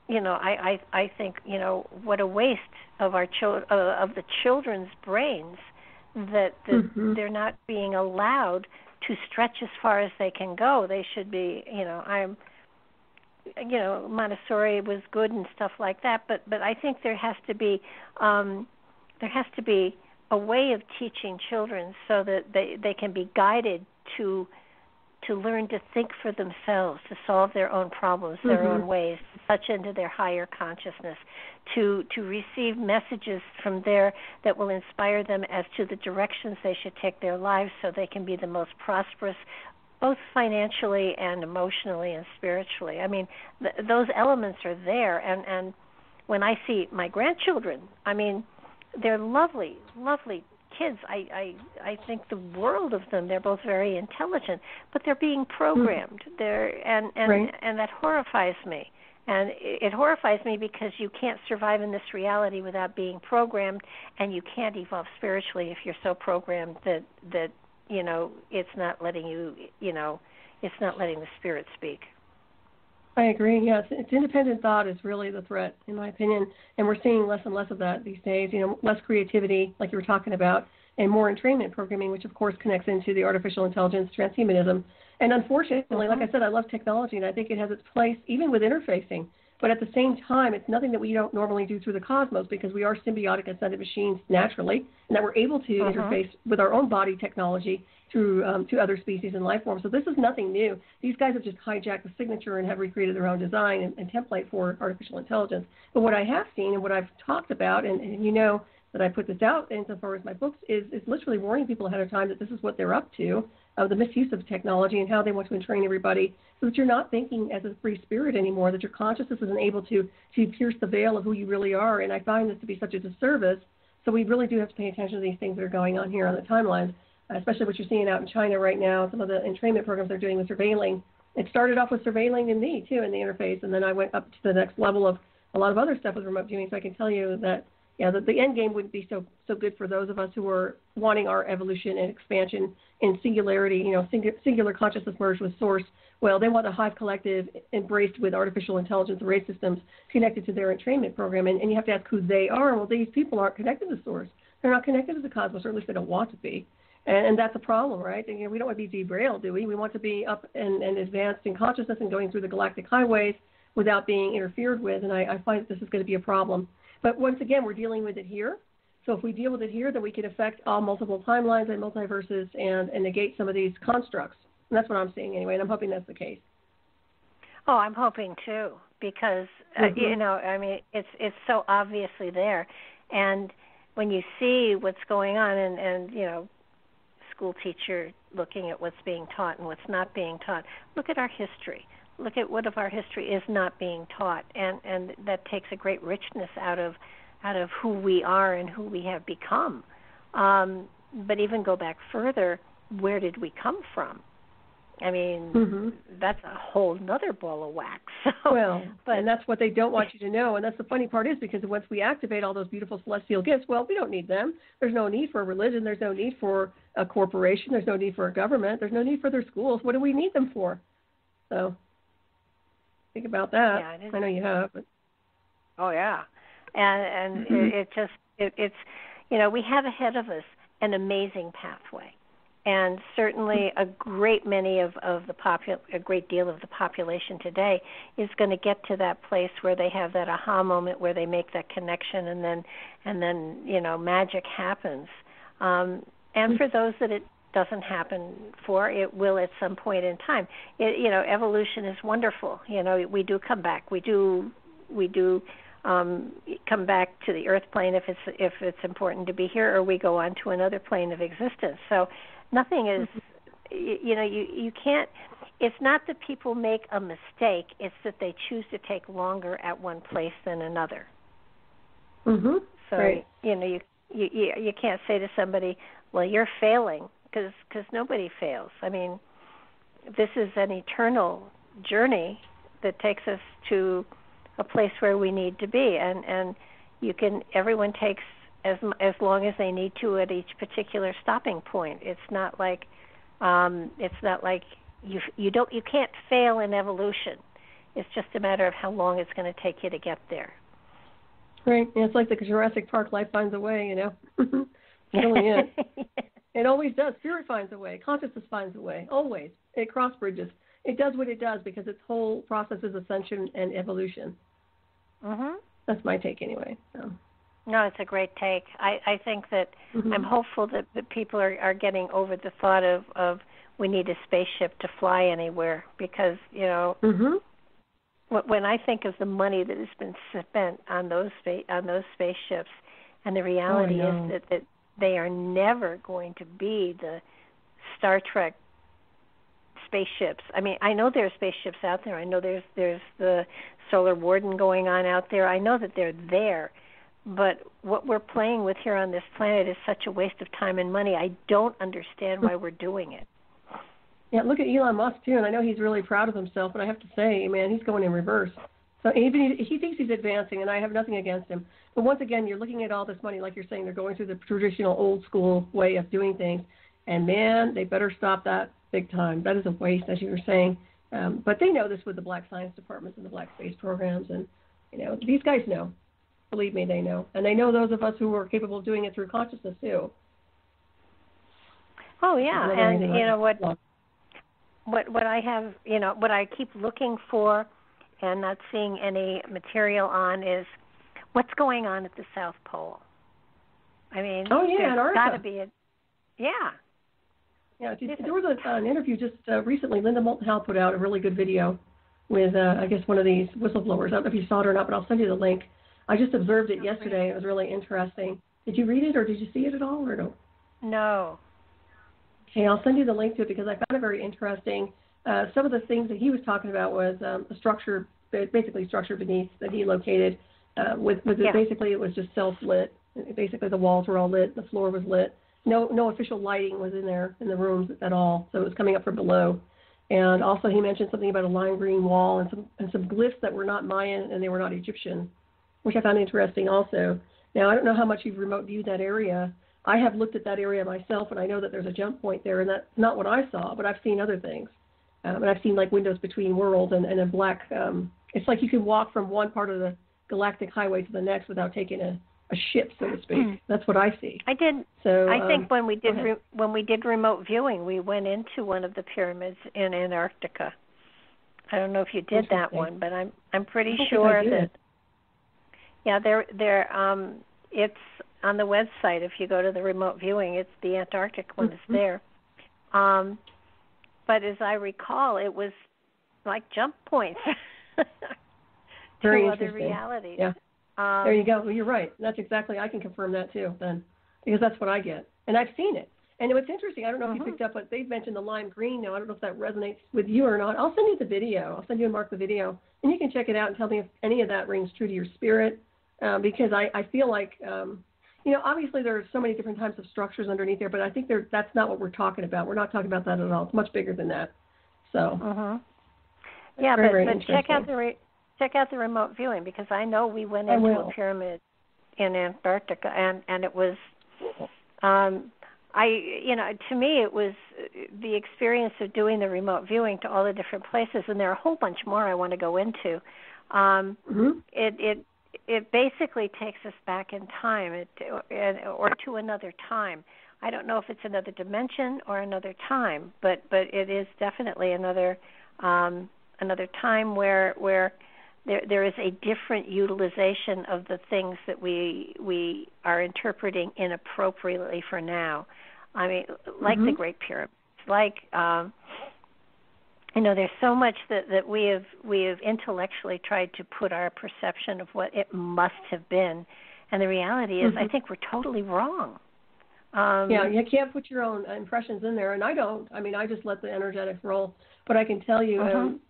you know, I think, you know, what a waste of our of the children's brains that they're not being allowed to stretch as far as they can go. They should be, you know, Montessori was good and stuff like that, but I think there has to be a way of teaching children so that they can be guided to to learn to think for themselves, to solve their own problems, their own ways, to touch into their higher consciousness, to receive messages from there that will inspire them as to the directions they should take their lives so they can be the most prosperous, both financially and emotionally and spiritually. I mean, those elements are there. And when I see my grandchildren, I mean, they're lovely, lovely kids. I think the world of them. They're both very intelligent, but they're being programmed. And that horrifies me. And it horrifies me because you can't survive in this reality without being programmed, and you can't evolve spiritually if you're so programmed that it's not letting it's not letting the spirit speak. I agree. Yes, it's independent thought is really the threat, in my opinion, and we're seeing less and less of that these days. Less creativity, like you were talking about, and more entrainment programming, which of course connects into the artificial intelligence, transhumanism. And unfortunately, like I said, I love technology, and I think it has its place even with interfacing. But at the same time, it's nothing that we don't normally do through the cosmos, because we are symbiotic ascended machines naturally, and that we're able to interface with our own body technology through to other species and life forms. So this is nothing new. These guys have just hijacked the signature and have recreated their own design and template for artificial intelligence. But what I have seen and what I've talked about, and that I put this out insofar as my books, is literally warning people ahead of time that this is what they're up to, the misuse of technology and how they want to entrain everybody, so that you're not thinking as a free spirit anymore, that your consciousness isn't able to pierce the veil of who you really are. And I find this to be such a disservice. So we really do have to pay attention to these things that are going on here on the timelines, especially what you're seeing out in China right now, some of the entrainment programs they're doing with surveilling. It started off with surveilling in me, too, in the interface, and then I went up to the next level of a lot of other stuff with remote viewing. So I can tell you that, the end game wouldn't be so good for those of us who are wanting our evolution and expansion in singularity, singular consciousness merged with source. Well, they want a hive collective embraced with artificial intelligence array systems connected to their entrainment program. And you have to ask who they are. Well, these people aren't connected to source. They're not connected to the cosmos, or at least they don't want to be. And that's a problem, right? And, we don't want to be derailed, do we? We want to be up and advanced in consciousness and going through the galactic highways without being interfered with. And I find that this is going to be a problem. But once again, we're dealing with it here. So if we deal with it here, then we can affect all multiple timelines and multiverses and negate some of these constructs. And that's what I'm seeing anyway, and I'm hoping that's the case. Oh, I'm hoping too, because, it's so obviously there. And when you see what's going on and school teacher looking at what's being taught and what's not being taught, look at our history. Look at what of our history is not being taught, and that takes a great richness out of who we are and who we have become. But even go back further, where did we come from? I mean, that's a whole nother ball of wax. And that's what they don't want you to know. And that's the funny part is, because once we activate all those beautiful celestial gifts, well, we don't need them. There's no need for a religion. There's no need for a corporation. There's no need for a government. There's no need for their schools. What do we need them for? So think about that. Yeah, I know you have. But. Oh, yeah. And it's we have ahead of us an amazing pathway. And certainly a great deal of the population today is going to get to that place where they have that aha moment, where they make that connection, and then magic happens. And for those that it doesn't happen for, it will at some point in time. Evolution is wonderful. We do come back. We do come back to the earth plane if it's important to be here, or we go on to another plane of existence. So nothing is, you can't, it's not that people make a mistake, it's that they choose to take longer at one place than another. So, right. You can't say to somebody, well, you're failing, because nobody fails. I mean, this is an eternal journey that takes us to a place where we need to be, and everyone takes as long as they need to at each particular stopping point. It's not like you can't fail in evolution. It's just a matter of how long it's going to take you to get there. Right. Yeah, it's like the Jurassic Park, life finds a way, It really is. It always does. Spirit finds a way. Consciousness finds a way. Always. It cross bridges. It does what it does because its whole process is ascension and evolution. That's my take anyway. So. No, it's a great take. I think that I'm hopeful that people are getting over the thought of we need a spaceship to fly anywhere, because, you know, when I think of the money that has been spent on those spaceships, and the reality is that they are never going to be the Star Trek spaceships. I mean, I know there are spaceships out there. I know there's the Solar Warden going on out there. I know that they're there. But what we're playing with here on this planet is such a waste of time and money. I don't understand why we're doing it. Yeah, look at Elon Musk, too, and I know he's really proud of himself, but I have to say, man, he's going in reverse. So even he thinks he's advancing, and I have nothing against him. But once again, you're looking at all this money, like you're saying, they're going through the traditional old-school way of doing things, and, man, they better stop that big time. That is a waste, as you were saying. But they know this with the black science departments and the black space programs, and, you know, these guys know. Believe me, they know. And they know those of us who are capable of doing it through consciousness, too. Oh, yeah, and, you know, what I have, you know, what I keep looking for and not seeing any material on is what's going on at the South Pole. I mean, there's got to be Yeah, there was an interview just recently. Linda Moulton Howe put out a really good video with, I guess, one of these whistleblowers. I don't know if you saw it or not, but I'll send you the link. I just observed it yesterday. It was really interesting. Did you read it, or did you see it at all, or no? No. Okay, I'll send you the link to it because I found it very interesting. Some of the things that he was talking about was a structure, basically structure beneath that he located. Basically, it was just self-lit. Basically, the walls were all lit. The floor was lit. No official lighting was in there in the rooms at all, so it was coming up from below. And also, he mentioned something about a lime green wall and some glyphs that were not Mayan and they were not Egyptian, which I found interesting also. Now, I don't know how much you've remote viewed that area. I have looked at that area myself, and I know that there's a jump point there, and that's not what I saw, but I've seen other things. And I've seen, like, windows between worlds and a black, it's like you can walk from one part of the galactic highway to the next without taking a ship, so to speak. That's what I see. I did. So I think when we did remote viewing, we went into one of the pyramids in Antarctica. I don't know if you did that one, but I'm pretty sure that. Yeah, it's on the website. If you go to the remote viewing, it's the Antarctic one is there. But as I recall, it was like jump points Very to interesting. Other realities. Yeah. There you go. Well, you're right. That's exactly. I can confirm that too. Then, because that's what I get, and I've seen it. And what's interesting, I don't know if you picked up, but they've mentioned the lime green. Now, I don't know if that resonates with you or not. I'll send you the video. I'll send you and Mark the video, and you can check it out and tell me if any of that rings true to your spirit. Because I feel like, you know, obviously there are so many different types of structures underneath there, but I think that's not what we're talking about. We're not talking about that at all. It's much bigger than that. So. Yeah, very but check out the remote viewing, because I know we went into a pyramid in Antarctica, and it was, to me it was the experience of doing the remote viewing to all the different places, and there are a whole bunch more I want to go into. It basically takes us back in time, or to another time. I don't know if it's another dimension or another time, but it is definitely another time where there is a different utilization of the things that we are interpreting inappropriately for now. I mean, like the Great Pyramids, like there's so much that we have intellectually tried to put our perception of what it must have been, and the reality is, I think we're totally wrong. You can't put your own impressions in there, and I don't. I mean, I just let the energetics roll. But I can tell you,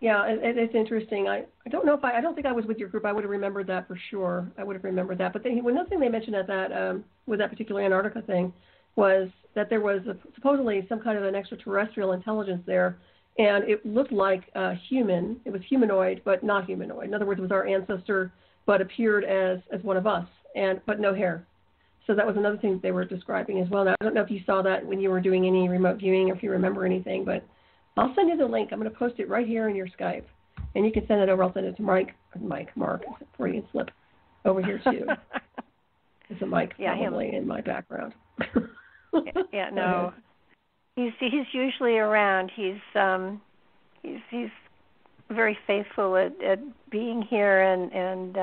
it's interesting. I don't know if I don't think I was with your group. I would have remembered that for sure. I would have remembered that. But another thing they mentioned at that with that particular Antarctica thing was that there was supposedly some kind of an extraterrestrial intelligence there, and it looked like a human. It was humanoid, but not humanoid. In other words, it was our ancestor, but appeared as one of us, but no hair. So that was another thing that they were describing as well. Now, I don't know if you saw that when you were doing any remote viewing, or if you remember anything, but I'll send you the link. I'm going to post it right here in your Skype, and you can send it over. I'll send it to Mark, before you slip over here too. There's a mic probably in my background. No, he's usually around. He's very faithful at being here and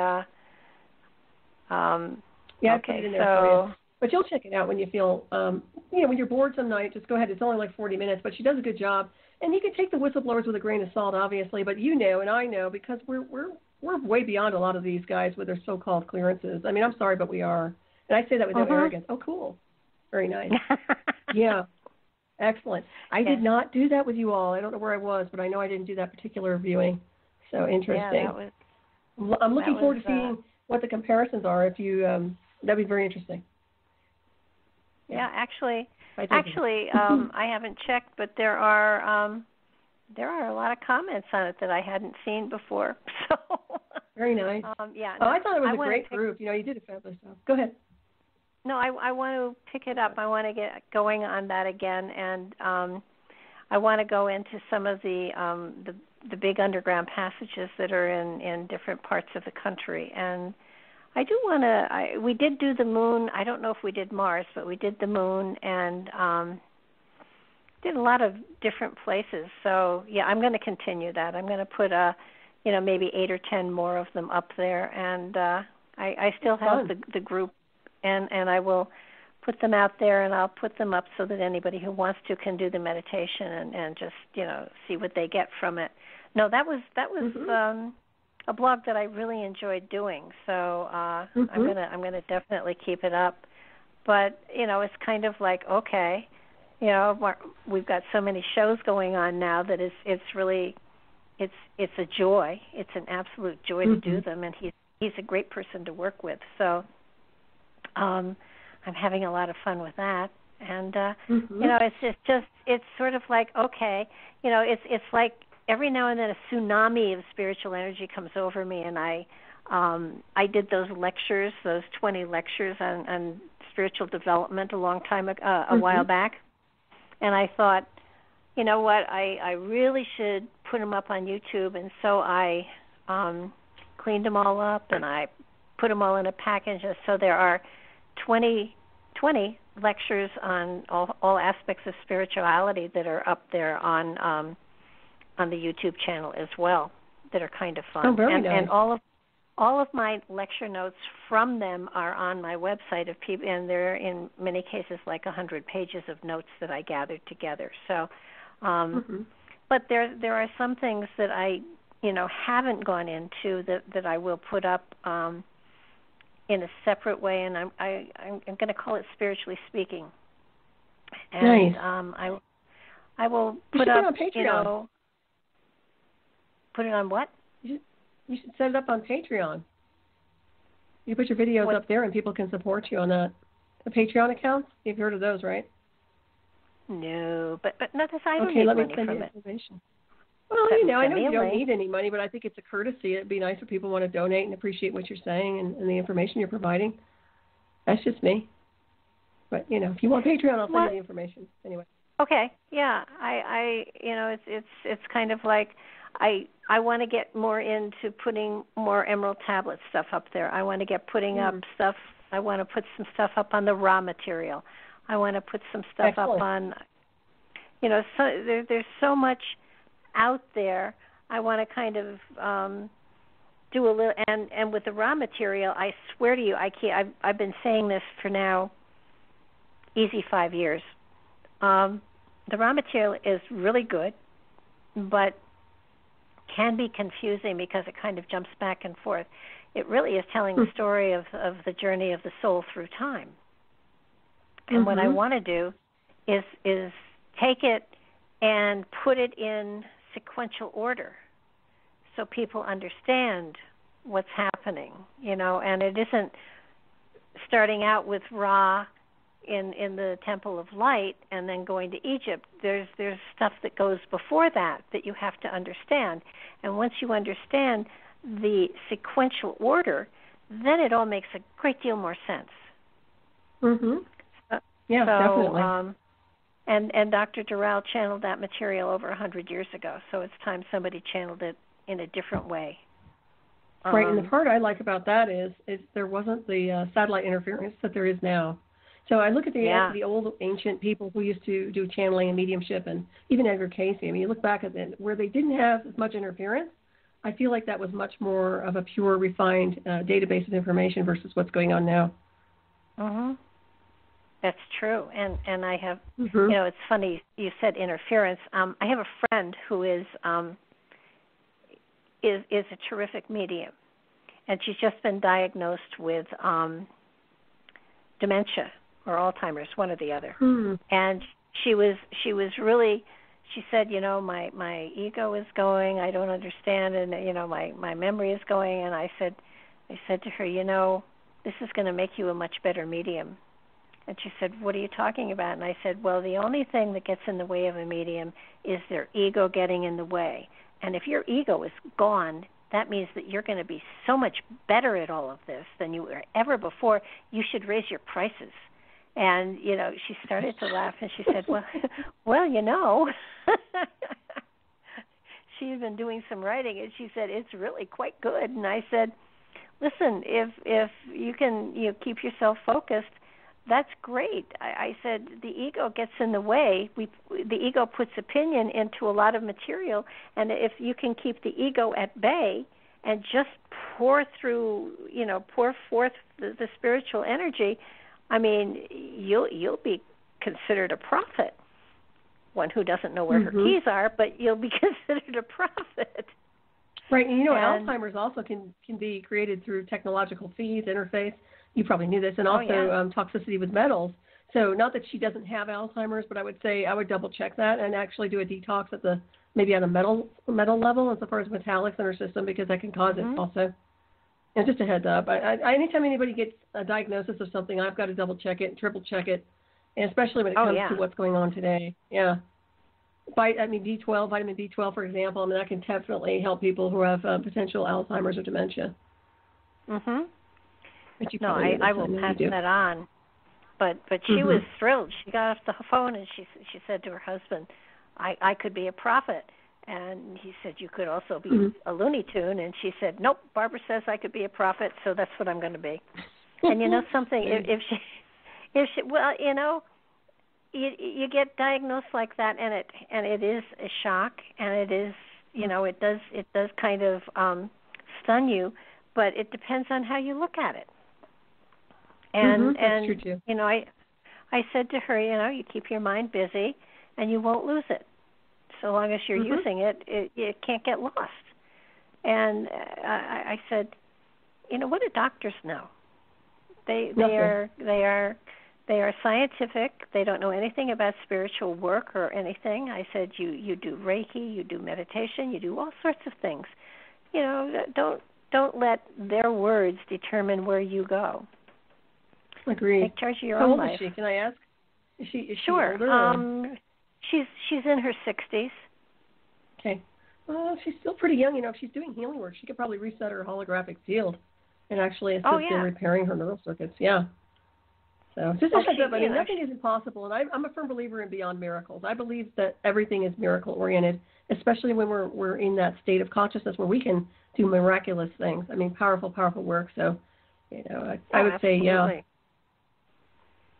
okay, so But you'll check it out when you feel, when you're bored some night, just go ahead. It's only like 40 minutes, but she does a good job. And you can take the whistleblowers with a grain of salt, obviously, but you know and I know because we're way beyond a lot of these guys with their so-called clearances. I mean, I'm sorry, but we are. And I say that with no arrogance. Oh, cool. Very nice. Yeah. Excellent. I did not do that with you all. I don't know where I was, but I know I didn't do that particular viewing. So interesting. Yeah, I'm looking forward to seeing what the comparisons are. If you, that'd be very interesting. Yeah, actually, I haven't checked, but there are a lot of comments on it that I hadn't seen before. So very nice. I thought it was a great group. You did a fabulous job. Go ahead. No, I want to pick it up. I want to get going on that again, and I want to go into some of the big underground passages that are in different parts of the country. And I do want to. We did do the moon. I don't know if we did Mars, but we did the moon and did a lot of different places. So yeah, I'm going to continue that. I'm going to put maybe 8 or 10 more of them up there, and I still have the group. And I will put them out there, and I'll put them up so that anybody who wants to can do the meditation and just see what they get from it. No, that was a blog that I really enjoyed doing. So I'm gonna definitely keep it up. But it's kind of like okay, we've got so many shows going on now that it's really it's a joy. It's an absolute joy to do them, and he's a great person to work with. So. I'm having a lot of fun with that, and it's sort of like okay, it's like every now and then a tsunami of spiritual energy comes over me, and I did those 20 lectures on spiritual development a long time ago, a while back, and I thought, you know what, I really should put them up on YouTube, and so I cleaned them all up and I put them all in a package, so there are 20 lectures on all aspects of spirituality that are up there on the YouTube channel as well that are kind of fun. Oh, very nice. And all of my lecture notes from them are on my website of people, and they're in many cases like 100 pages of notes that I gathered together. So, but there are some things that I haven't gone into that I will put up. In a separate way, and I'm going to call it Spiritually Speaking. And nice. I will put up on Patreon. Put it on what? You should set it up on Patreon. You put your videos up there, and people can support you on that. The Patreon accounts. You've heard of those, right? No, but not this. I don't need money me send from you it. Information. Well, I know you don't need any money, but I think it's a courtesy. It'd be nice if people want to donate and appreciate what you're saying and the information you're providing. That's just me. But, if you want Patreon, I'll send you the information. Anyway. Okay. Yeah. It's kind of like I want to get more into putting more Emerald Tablet stuff up there. I want to get putting up stuff. I want to put some stuff up on the raw material. I want to put some stuff up on, so there's so much out there. I want to kind of do a little, and with the raw material, I swear to you, I've been saying this for now, easy 5 years. The raw material is really good, but can be confusing because it kind of jumps back and forth. It really is telling the story of the journey of the soul through time. And what I want to do is take it and put it in sequential order so people understand what's happening, and it isn't starting out with Ra in the Temple of Light and then going to Egypt. There's stuff that goes before that you have to understand. And once you understand the sequential order, then it all makes a great deal more sense. Yeah, definitely. And Dr. Doral channeled that material over 100 years ago, so it's time somebody channeled it in a different way. Right, and the part I like about that is there wasn't the satellite interference that there is now. So I look at the old ancient people who used to do channeling and mediumship, and even Edgar Cayce. I mean, you look back at it, where they didn't have as much interference, I feel like that was much more of a pure, refined database of information versus what's going on now. That's true, and I have, it's funny you said interference. I have a friend who is a terrific medium, and she's just been diagnosed with dementia or Alzheimer's, one or the other. And she was really. She said, my ego is going. I don't understand, and my memory is going. And I said to her, this is going to make you a much better medium. And she said, what are you talking about? And I said, well, the only thing that gets in the way of a medium is their ego getting in the way. And if your ego is gone, that means that you're going to be so much better at all of this than you were ever before. You should raise your prices. And, she started to laugh, and she said, well, she had been doing some writing, and she said, it's really quite good. And I said, listen, if you can keep yourself focused, that's great. I said, the ego gets in the way. The ego puts opinion into a lot of material, and if you can keep the ego at bay and just pour forth the spiritual energy, I mean, you'll be considered a prophet. One who doesn't know where her keys are, but you'll be considered a prophet. Right, and Alzheimer's also can be created through technological feeds, interface. You probably knew this, and also toxicity with metals. So not that she doesn't have Alzheimer's, but I would say I would double check that and actually do a detox maybe on a metal level as far as metallics in her system, because that can cause it also. And just a heads up, anytime anybody gets a diagnosis of something, I've got to double check it and triple check it, and especially when it comes to what's going on today. Yeah. Vitamin B12, for example, I mean, that can definitely help people who have potential Alzheimer's or dementia. I will pass that on. But she was thrilled. She got off the phone and she said to her husband, I could be a prophet. And he said, you could also be a Looney Tune. And she said, nope, Barbara says I could be a prophet, so that's what I'm going to be. And you know something, if she you get diagnosed like that, and it is a shock, and it is, it does kind of stun you, but it depends on how you look at it. And that's true too. I said to her, you keep your mind busy, and you won't lose it. So long as you're using it, it can't get lost. And I said, what do doctors know? They are scientific. They don't know anything about spiritual work or anything. I said, you do Reiki, you do meditation, you do all sorts of things. Don't let their words determine where you go. Agreed. Take charge of your own life. How old is she? Can I ask? Is she sure. older? She's in her 60s. Okay. Well, she's still pretty young. If she's doing healing work, she could probably reset her holographic field and actually assist in repairing her neural circuits. Yeah. So just a heads up. I mean, nothing is impossible, and I'm a firm believer in beyond miracles. I believe that everything is miracle oriented, especially when we're in that state of consciousness where we can do miraculous things. I mean, powerful work. So, I would say,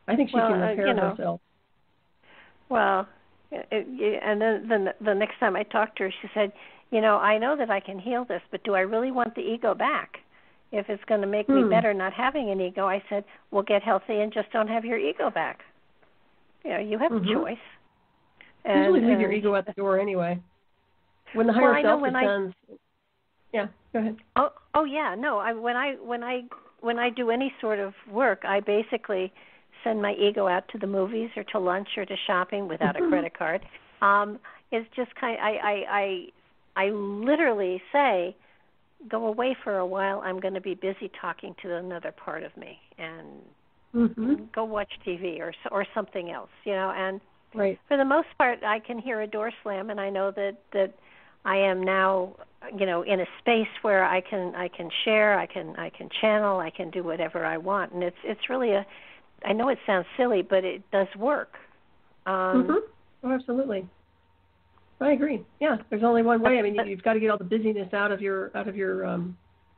I think she can repair herself. Well, and then the next time I talked to her, she said, I know that I can heal this, but do I really want the ego back? If it's going to make me better not having an ego, I said, well, get healthy and just don't have your ego back. You have a choice. Usually leave your ego at the door anyway. When the higher self descends. Yeah, go ahead. Oh yeah, no. When I do any sort of work, I basically send my ego out to the movies or to lunch or to shopping without a credit card. It's just I literally say, go away for a while. I'm going to be busy talking to another part of me, and go watch TV or something else, And for the most part, I can hear a door slam, and I know that I am now, in a space where I can share, I can channel, I can do whatever I want, and it's really I know it sounds silly, but it does work. Oh, absolutely. I agree. Yeah, there's only one way. I mean, you've got to get all the busyness out of your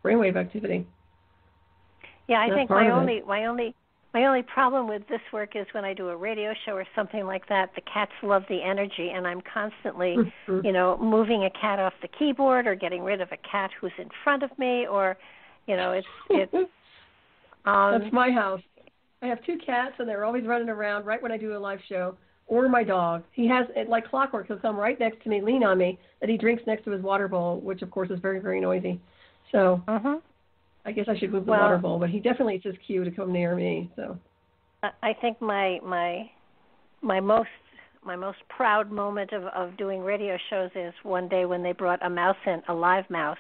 brainwave activity. Yeah, I think my only problem with this work is when I do a radio show or something like that. The cats love the energy, and I'm constantly, moving a cat off the keyboard or getting rid of a cat who's in front of me, or, it's. That's my house. I have 2 cats, and they're always running around right when I do a live show. Or my dog. He has, like clockwork, he'll come right next to me, lean on me, that he drinks next to his water bowl, which, of course, is very, very noisy. So I guess I should move the water bowl, but he definitely says cue to come near me. So I think my most proud moment of doing radio shows is one day when they brought a mouse in, a live mouse,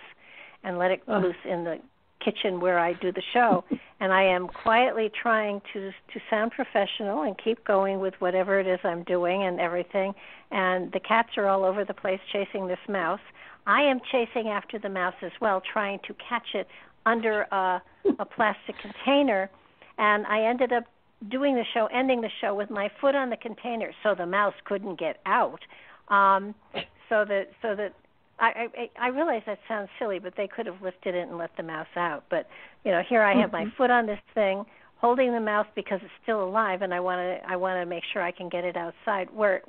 and let it loose in the kitchen where I do the show, and I am quietly trying to sound professional and keep going with whatever it is I'm doing and everything, and the cats are all over the place chasing this mouse. I am chasing after the mouse as well, trying to catch it under a plastic container, and I ended up ending the show with my foot on the container so the mouse couldn't get out, so that I realize that sounds silly, but they could have lifted it and let the mouse out. But, here I have my foot on this thing, holding the mouse because it's still alive, and I want to make sure I can get it outside where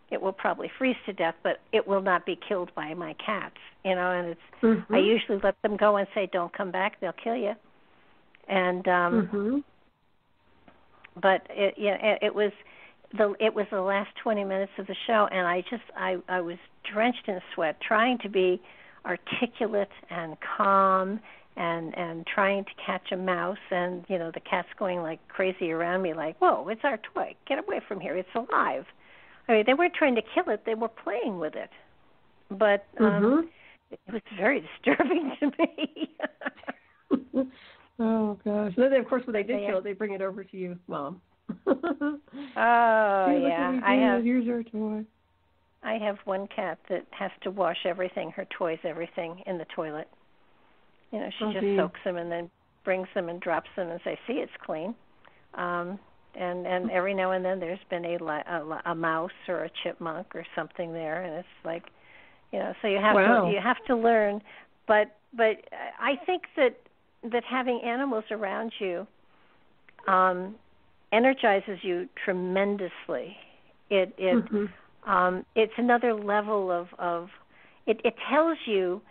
it will probably freeze to death, but it will not be killed by my cats, and it's I usually let them go and say, don't come back, they'll kill you. And but it was the last 20 minutes of the show, and I was drenched in sweat, trying to be articulate and calm and trying to catch a mouse, and the cat's going like crazy around me, like, whoa, it's our toy, get away from here, it's alive. I mean, they weren't trying to kill it, they were playing with it, but it was very disturbing to me. Oh gosh! And then, of course, when they did kill it, they bring it over to you, Mom. Yeah, here's our toy. I have one cat that has to wash everything, her toys, everything, in the toilet. She just soaks them and then brings them and drops them and says, see, it's clean. And every now and then there's been a mouse or a chipmunk or something there, and it's like, so you have to learn. But I think that having animals around you energizes you tremendously. It's another level of it tells you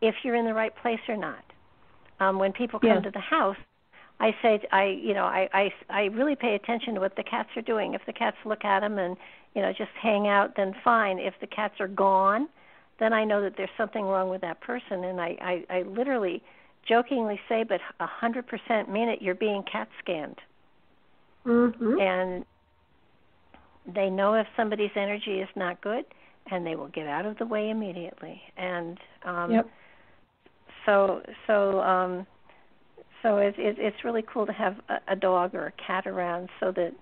if you're in the right place or not. When people come to the house, I say I really pay attention to what the cats are doing. If the cats look at them and just hang out, then fine. If the cats are gone, then I know that there's something wrong with that person, and I literally jokingly say, but 100% mean it, you're being cat scanned. And they know if somebody's energy is not good, and they will get out of the way immediately. And so it's really cool to have a dog or a cat around, so that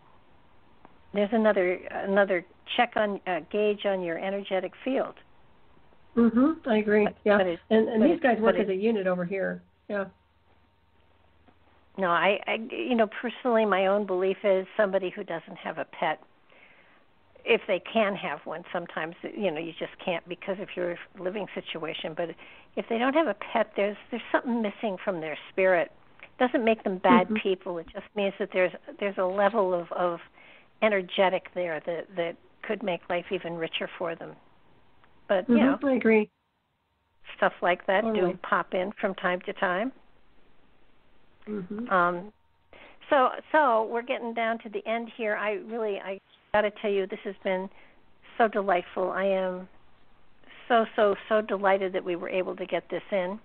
there's another check on gauge on your energetic field. I agree. And these guys work as a unit over here. Yeah. No, I personally, my own belief is somebody who doesn't have a pet, if they can have one, sometimes, you just can't because of your living situation. But if they don't have a pet, there's something missing from their spirit. It doesn't make them bad people. It just means that there's a level of energetic there that could make life even richer for them. But, I agree. Stuff like that do pop in from time to time. So we're getting down to the end here. I got to tell you, this has been so delightful. I am so delighted that we were able to get this in,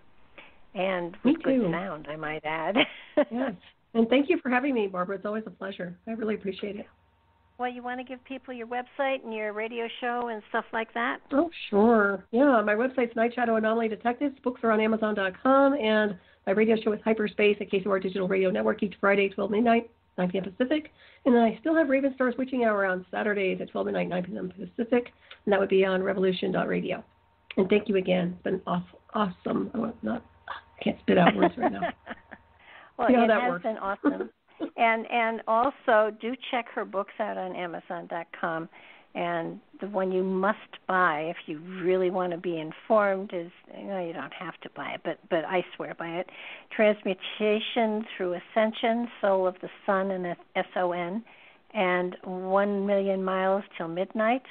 and with good sound, I might add. Yes, and thank you for having me, Barbara. It's always a pleasure. I really appreciate it. Well, you want to give people your website and your radio show and stuff like that? Oh, sure. Yeah, my website's Night Shadow Anomaly Detectives. Books are on Amazon.com, and my radio show is Hyperspace at KCOR Digital Radio Network each Friday, 12 midnight, 9 p.m. Pacific. And then I still have Raven Star's Witching Hour on Saturdays at 12 midnight, 9 p.m. Pacific, and that would be on revolution.radio. And thank you again. It's been awesome. I can't spit out words right now. Well, it has been awesome. And also, do check her books out on Amazon.com. And the one you must buy if you really want to be informed is, you don't have to buy it, but I swear by it, Transmutation Through Ascension, Soul of the Sun, and SON, and 1 Million Miles Till Midnight,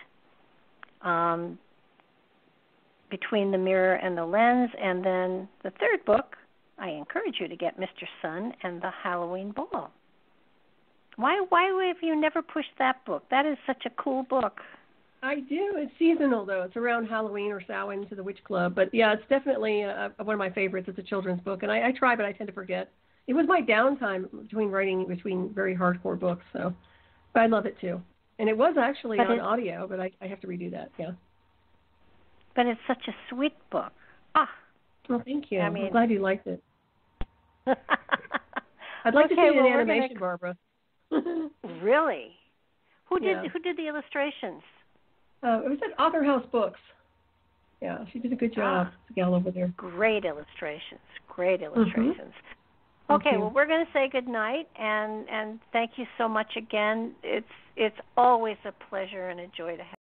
Between the Mirror and the Lens. And then the third book, I encourage you to get Mr. Sun and the Halloween Ball. Why have you never pushed that book? That is such a cool book. I do. It's seasonal, though. It's around Halloween or Samhain to the Witch Club. But, yeah, it's definitely one of my favorites. It's a children's book, and I try, but I tend to forget. It was my downtime between very hardcore books, so. But I love it, too. And it was actually on audio, but I have to redo that, yeah. But it's such a sweet book. Ah. Well, thank you. I'm glad you liked it. I'd like to see an animation, Barbara. Really? Who did the illustrations? It was at Author House Books. Yeah, she did a good job. The gal over there. Great illustrations. Okay, well, we're going to say good night, and thank you so much again. It's always a pleasure and a joy to have